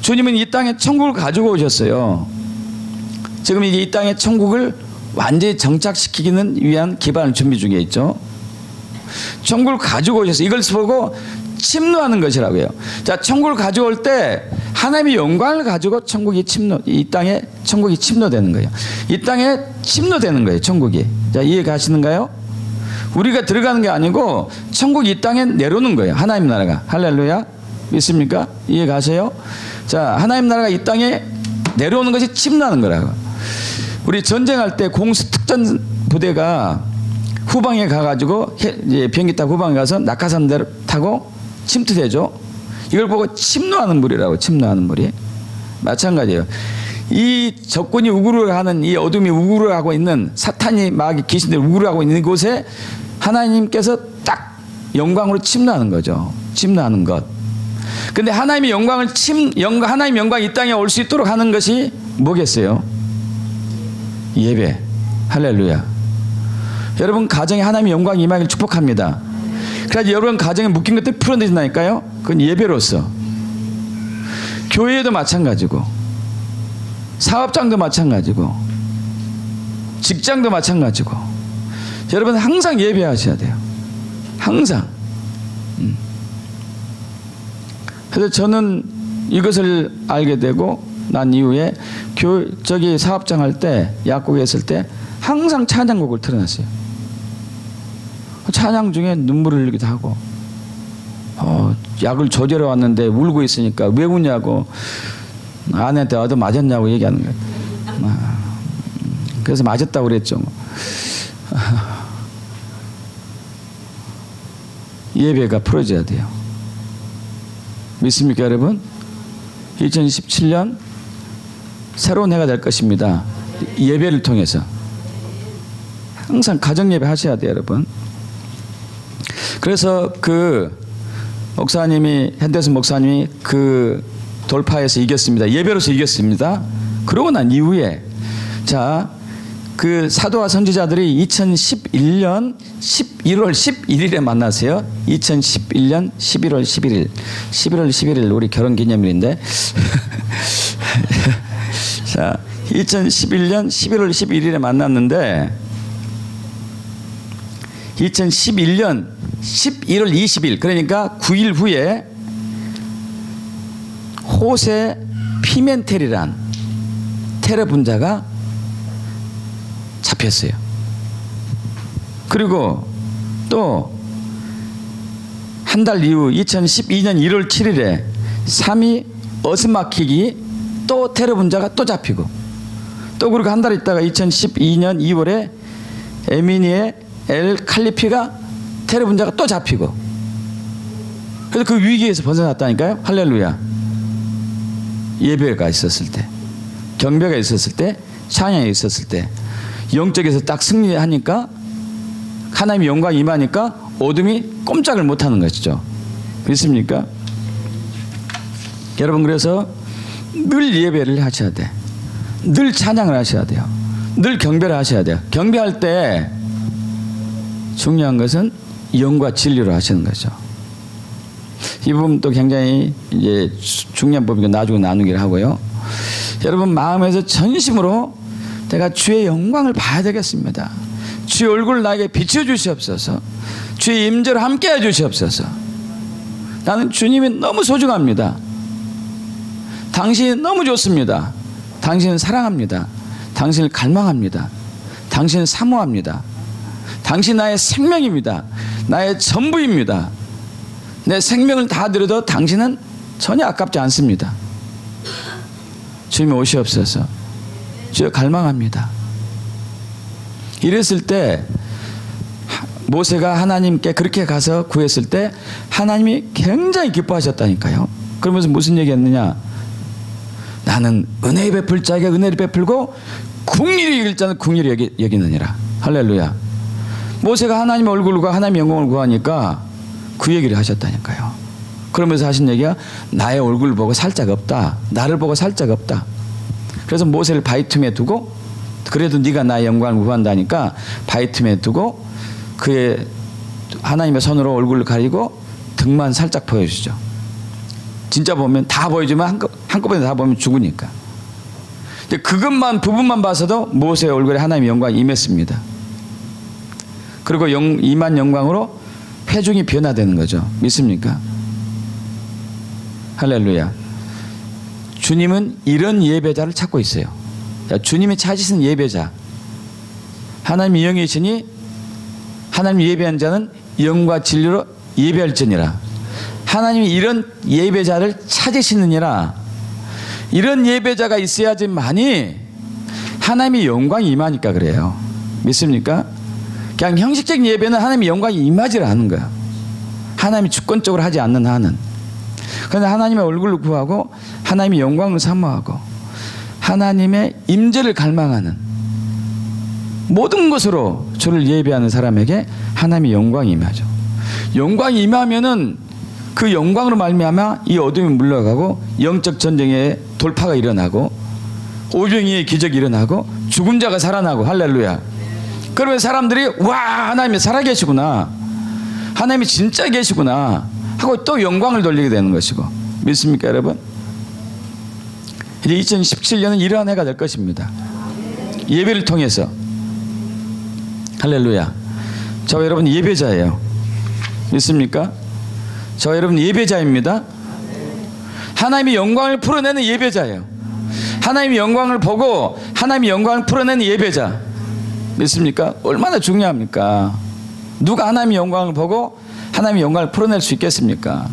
주님은 이 땅에 천국을 가지고 오셨어요. 지금 이 땅에 천국을 완전히 정착시키기는 위한 기반을 준비 중에 있죠. 천국을 가지고 오셨어요. 이걸 보고 침노하는 것이라고요. 자, 천국을 가져올 때 하나님의 영광을 가지고 이 땅에 천국이 침노되는 거예요. 이 땅에 침노되는 거예요. 천국이. 자, 이해 가시는가요? 우리가 들어가는 게 아니고 천국이 이 땅에 내려오는 거예요. 하나님 나라가. 할렐루야. 믿습니까? 이해 가세요? 자, 하나님 나라가 이 땅에 내려오는 것이 침노하는 거라고. 우리 전쟁할 때 공수 특전 부대가 후방에 가가지고 비행기 타고 후방에 가서 낙하산대를 타고 침투되죠. 이걸 보고 침노하는 무리라고. 침노하는 무리. 마찬가지예요. 이 적군이 우구르하는, 이 어둠이 우구르하고 있는, 사탄이 마귀 귀신들이 우구르하고 있는 곳에 하나님께서 딱 영광으로 침노하는 거죠. 침노하는 것. 근데 하나님의 하나님의 영광이 이 땅에 올 수 있도록 하는 것이 뭐겠어요? 예배. 할렐루야. 여러분, 가정에 하나님의 영광이 임하기를 축복합니다. 그래서 여러분 가정에 묶인 것들 풀어내신다니까요. 그건 예배로서. 교회도 마찬가지고, 사업장도 마찬가지고, 직장도 마찬가지고. 여러분 항상 예배하셔야 돼요. 항상. 그래서 저는 이것을 알게 되고 난 이후에 사업장 할 때, 약국에 있을 때 항상 찬양곡을 틀어놨어요. 찬양 중에 눈물을 흘리기도 하고, 약을 조절해 왔는데 울고 있으니까 왜 우냐고 아내한테 얻어 맞았냐고 얘기하는 거예요. 그래서 맞았다고 그랬죠. 예배가 풀어져야 돼요. 믿습니까, 여러분? 2017년 새로운 해가 될 것입니다. 예배를 통해서. 항상 가정 예배 하셔야 돼요, 여러분. 그래서 henderson 목사님이 그 돌파해서 이겼습니다. 예배로서 이겼습니다. 그러고 난 이후에, 자, 그 사도와 선지자들이 2011년 11월 11일에 만났어요. 2011년 11월 11일. 11월 11일 우리 결혼 기념일인데. 자, 2011년 11월 11일에 만났는데 2011년 11월 20일, 그러니까 9일 후에 호세 피멘텔이란 테러 분자가 잡혔어요. 그리고 또 한 달 이후 2012년 1월 7일에 3위 어스마킥이 또 테러 분자가 또 잡히고, 또 그리고 한 달 있다가 2012년 2월에 에미니의 엘 칼리피가 테러 분자가 또 잡히고, 그래서 그 위기에서 벗어났다니까요. 할렐루야. 예배가 있었을 때, 경배가 있었을 때, 찬양이 있었을 때, 영적에서 딱 승리하니까, 하나님의 영광이 임하니까 어둠이 꼼짝을 못하는 것이죠. 믿습니까? 여러분, 그래서 늘 예배를 하셔야 돼. 늘 찬양을 하셔야 돼요. 늘 경배를 하셔야 돼요. 경배할 때 중요한 것은 영과 진리로 하시는 거죠. 이 부분도 굉장히 이제 중요한 법이고 나중에 나누기를 하고요. 여러분, 마음에서 전심으로 내가 주의 영광을 봐야 되겠습니다. 주의 얼굴을 나에게 비춰주시옵소서. 주의 임재로 함께해 주시옵소서. 나는 주님이 너무 소중합니다. 당신이 너무 좋습니다. 당신은 사랑합니다. 당신을 갈망합니다. 당신은 사모합니다. 당신 나의 생명입니다. 나의 전부입니다. 내 생명을 다 드려도 당신은 전혀 아깝지 않습니다. 주님 오시옵소서. 주여 갈망합니다. 이랬을 때 모세가 하나님께 그렇게 가서 구했을 때 하나님이 굉장히 기뻐하셨다니까요. 그러면서 무슨 얘기했느냐? 나는 은혜를 베풀 자에게 은혜를 베풀고 국리를 여길 자는 국리를 여기느니라. 할렐루야. 모세가 하나님의 얼굴과 하나님의 영광을 구하니까 그 얘기를 하셨다니까요. 그러면서 하신 얘기가 나의 얼굴을 보고 살 자가 없다. 나를 보고 살 자가 없다. 그래서 모세를 바위 틈에 두고, 그래도 네가 나의 영광을 구한다니까 바위 틈에 두고 그의 하나님의 손으로 얼굴을 가리고 등만 살짝 보여주죠. 진짜 보면 다 보여주면 한꺼번에 다 보면 죽으니까. 근데 그것만 부분만 봐서도 모세의 얼굴에 하나님의 영광이 임했습니다. 그리고 임한 영광으로 회중이 변화되는 거죠. 믿습니까? 할렐루야. 주님은 이런 예배자를 찾고 있어요. 주님이 찾으신 예배자, 하나님이 영이시니 하나님 예배한 자는 영과 진리로 예배할지니라. 하나님이 이런 예배자를 찾으시느니라. 이런 예배자가 있어야지만이 하나님의 영광이 임하니까 그래요. 믿습니까? 그냥 형식적인 예배는 하나님의 영광이 임하지를 않는 거야. 하나님이 주권적으로 하지 않는 한은. 그런데 하나님의 얼굴을 구하고 하나님의 영광을 사모하고 하나님의 임재를 갈망하는 모든 것으로 주를 예배하는 사람에게 하나님의 영광이 임하죠. 영광이 임하면은 그 영광으로 말미암아 이 어둠이 물러가고 영적 전쟁의 돌파가 일어나고 오병이의 기적이 일어나고 죽은 자가 살아나고. 할렐루야. 그러면 사람들이 와, 하나님이 살아계시구나, 하나님이 진짜 계시구나 하고 또 영광을 돌리게 되는 것이고. 믿습니까 여러분? 이제 2017년은 이러한 해가 될 것입니다. 예배를 통해서. 할렐루야. 저 여러분 예배자예요. 믿습니까? 저 여러분 예배자입니다. 하나님의 영광을 풀어내는 예배자예요. 하나님의 영광을 보고 하나님의 영광을 풀어내는 예배자. 믿습니까? 얼마나 중요합니까? 누가 하나님의 영광을 보고 하나님의 영광을 풀어낼 수 있겠습니까?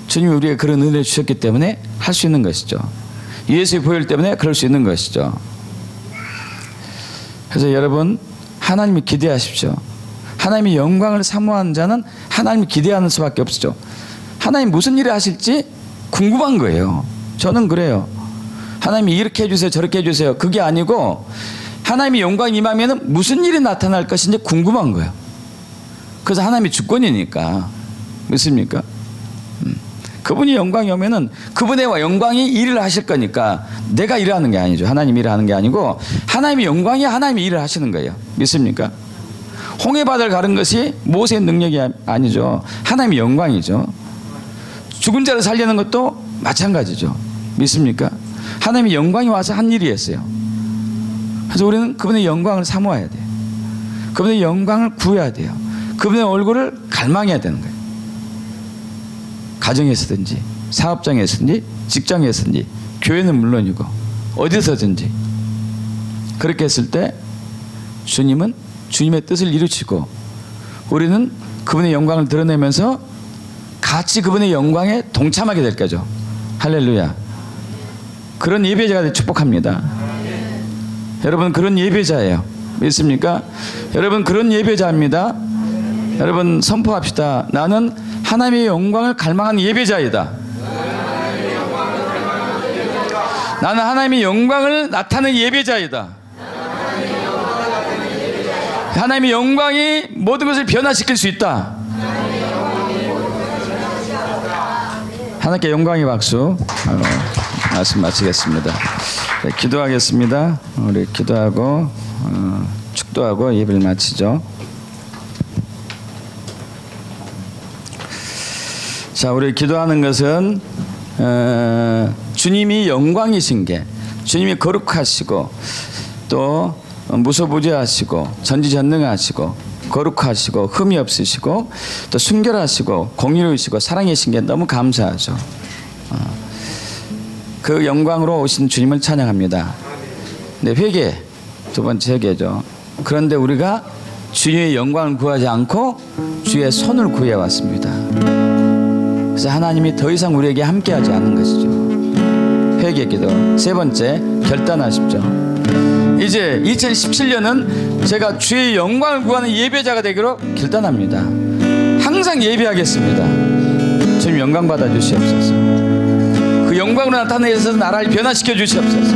주님이 우리에게 그런 은혜를 주셨기 때문에 할 수 있는 것이죠. 예수의 보혈 때문에 그럴 수 있는 것이죠. 그래서 여러분, 하나님을 기대하십시오. 하나님의 영광을 사모하는 자는 하나님을 기대하는 수밖에 없죠. 하나님 무슨 일을 하실지 궁금한 거예요. 저는 그래요. 하나님이 이렇게 해주세요, 저렇게 해주세요. 그게 아니고 하나님의 영광이 임하면 무슨 일이 나타날 것인지 궁금한 거예요. 그래서 하나님이 주권이니까. 믿습니까? 그분이 영광이 오면은 그분의 영광이 일을 하실 거니까 내가 일하는 게 아니죠. 하나님이 일하는 게 아니고 하나님의 영광이 하나님이 일을 하시는 거예요. 믿습니까? 홍해바다를 가른 것이 모세의 능력이 아니죠. 하나님의 영광이죠. 죽은 자를 살리는 것도 마찬가지죠. 믿습니까? 하나님의 영광이 와서 한 일이었어요. 그래서 우리는 그분의 영광을 사모해야 돼요. 그분의 영광을 구해야 돼요. 그분의 얼굴을 갈망해야 되는 거예요. 가정에서든지 사업장에서든지 직장에서든지 교회는 물론이고 어디서든지 그렇게 했을 때 주님은 주님의 뜻을 이루시고 우리는 그분의 영광을 드러내면서 같이 그분의 영광에 동참하게 될 거죠. 할렐루야. 그런 예배자가 되길 축복합니다. 여러분 그런 예배자예요. 믿습니까? 여러분 그런 예배자입니다. 여러분 선포합시다. 나는 하나님의 영광을 갈망하는 예배자이다. 나는 하나님의 영광을 나타내는 예배자이다. 하나님의 영광이 모든 것을 변화시킬 수 있다. 하나님께 영광의 박수. 말씀 마치겠습니다. 네, 기도하겠습니다. 우리 기도하고 축도하고 예배를 마치죠. 자, 우리 기도하는 것은 주님이 영광이신 게, 주님이 거룩하시고 또 무소부재하시고 전지전능하시고 거룩하시고 흠이 없으시고 또 순결하시고 공의로우시고 사랑이신 게 너무 감사하죠. 그 영광으로 오신 주님을 찬양합니다. 네, 회개, 두 번째 회개죠. 그런데 우리가 주의 영광을 구하지 않고 주의 손을 구해왔습니다. 그래서 하나님이 더 이상 우리에게 함께하지 않는 것이죠. 회개 기도. 세 번째, 결단하십시오. 이제 2017년은 제가 주의 영광을 구하는 예배자가 되기로 결단합니다. 항상 예배하겠습니다. 주님 영광 받아 주시옵소서. 그 영광으로 나타내셔서 나라를 변화시켜 주시옵소서.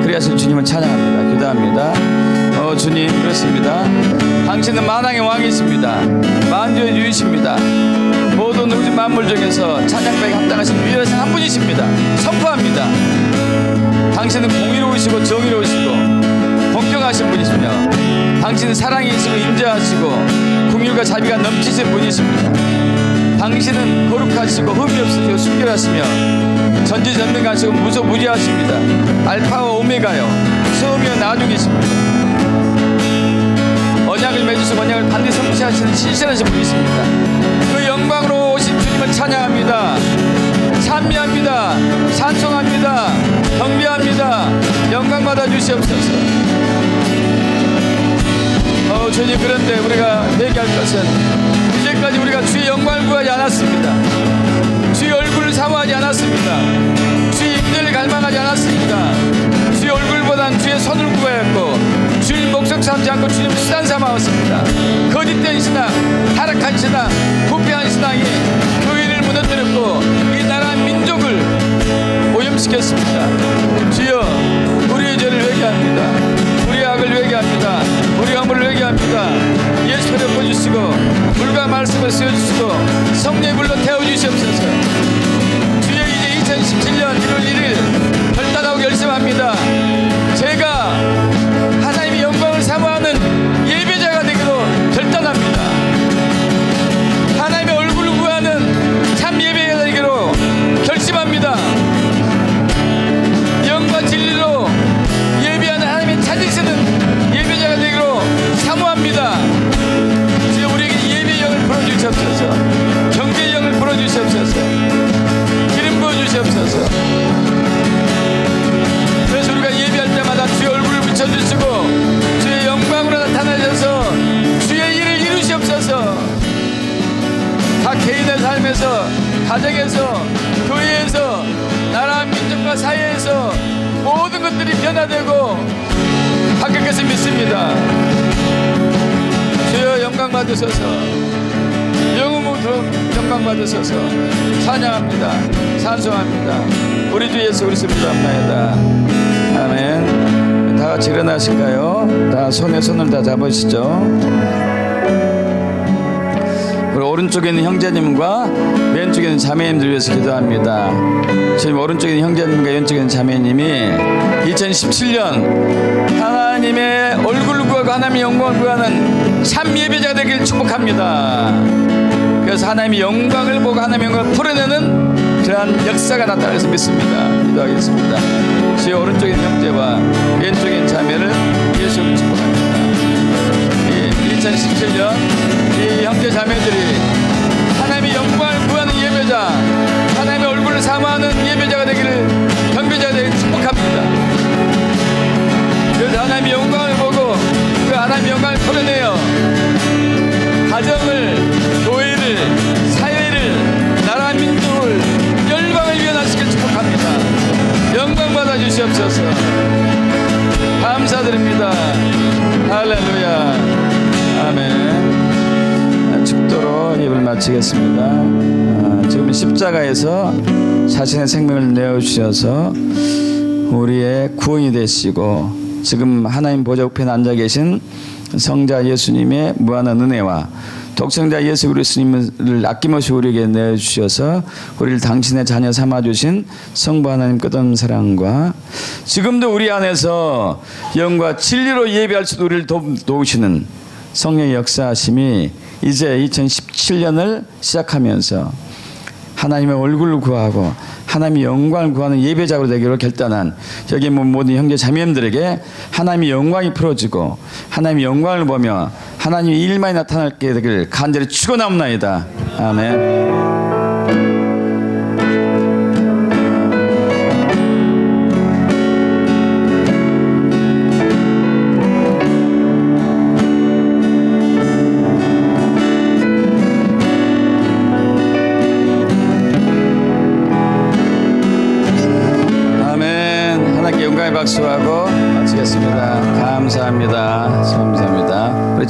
그래서 주님을 찬양합니다. 기도합니다. 주님, 그렇습니다. 당신은 만왕의 왕이십니다. 만주의 주이십니다. 모든 우주 만물 중에서 찬양백에 합당하신 유일하신 한 분이십니다. 선포합니다. 당신은 공의로우시고 정의로우시고 공평하신 분이시며 당신은 사랑이시고 인자하시고 긍휼과 자비가 넘치신 분이십니다. 당신은 거룩하시고 흠이 없으시고 순결하시며 전지전능하시고 무소부재하십니다. 알파와 오메가요 처음이요 나중이십니다. 언약을 맺으시고 언약을 반드시 성취하시는 신실하신 분이십니다. 그 영광으로 오신 주님을 찬양합니다. 찬미합니다. 찬송합니다. 경배합니다. 영광 받아 주시옵소서. 주님, 그런데 우리가 회개할 것은 이제까지 우리가 주의 영광을 구하지 않았습니다. 주의 얼굴을 사모하지 않았습니다. 주의 임재를 갈망하지 않았습니다. 주의 얼굴보단 주의 손을 구하였고 주님 목적 삼지 않고 주님 수단 삼아왔습니다. 거짓된 신앙, 타락한 신앙, 부패한 신앙이 교회를 무너뜨렸고 이 나라 민족을 오염시켰습니다. 주여, 우리의 죄를 회개합니다. 우리의 악을 회개합니다. 우리의 허물을 회개합니다. 예수 피로 덮어주시고 물과 말씀을 쓰여주시고 성령의 불로 태워주시옵소서. 주여, 이제 2017년 1월 1일 결단하고 결심합니다. 제가 하나님의 영광을 사모하는 예배자가 되기로 결단합니다. 하나님의 얼굴을 구하는 참 예배자가 되기로 결심합니다. 영과 진리로 예배하는 하나님의 찾으시는 예배자가 되기로 사모합니다. 주여, 우리에게 예배의 영을 불어주시옵소서. 경배의 영을 불어주시옵소서. 기름 부어주시옵소서. 그래서 우리가 예배할 때마다 주의 얼굴을 비춰주시고 주의 영광으로 나타나셔서 주의 일을 이루시옵소서. 각 개인의 삶에서, 가정에서, 교회에서, 나라 민족과 사회에서 모든 것들이 변화되고 바뀔 것을 믿습니다. 주여, 영광 받으소서. 영웅으로 영광 받으소서. 찬양합니다. 찬송합니다. 우리 주 예수 그리스도 기도합니다. 아멘. 다 같이 일어나실까요? 다 손에 손을 다 잡으시죠. 우리 오른쪽에 있는 형제님과 왼쪽에 있는 자매님들 위해서 기도합니다. 지금 오른쪽에 있는 형제님과 왼쪽에 있는 자매님이 2017년 하나님의 얼굴을 구하고 하나님의 영광을 구하는 참 예배자가 되길 축복합니다. 그래서 하나님의 영광을 보고 하나님의 영광을 풀어내는 그러한 역사가 나타나서 믿습니다. 기도하겠습니다. 주의 오른쪽에 있는 형제와 왼쪽에 있는 자매를 예수로 축복합니다. 2017년 이 형제 자매들이 하나님의 영광을 구하는 예배자 예배자, 하나님의 얼굴을 사모하는 예배자가 되기를, 경배자가 되기를 축복합니다. 그래서 하나님의 영광을 보고 그 하나님의 영광을 드러내어 가정을, 교회를, 사회를, 나라, 민족을, 열방을 위원하시길 축복합니다. 영광 받아 주시옵소서. 감사드립니다. 할렐루야. 아멘. 축도로 예배를 마치겠습니다. 지금 십자가에서 자신의 생명을 내어주셔서 우리의 구원이 되시고, 지금 하나님 보좌 우편에 앉아 계신 성자 예수님의 무한한 은혜와 독생자 예수 그리스도님을 아낌없이 우리에게 내주셔서 우리를 당신의 자녀 삼아주신 성부 하나님 끝없는 사랑과 지금도 우리 안에서 영과 진리로 예배할 수 우리를 도우시는 성령의 역사하심이 이제 2017년을 시작하면서 하나님의 얼굴을 구하고 하나님의 영광을 구하는 예배자로 되기로 결단한 여기 모든 형제 자매님들에게 하나님의 영광이 풀어지고 하나님의 영광을 보며 하나님의 일만이 나타나게 되기를 간절히 축원하옵나이다. 아멘. 박수하고 마치겠습니다. 감사합니다. 감사합니다. 우리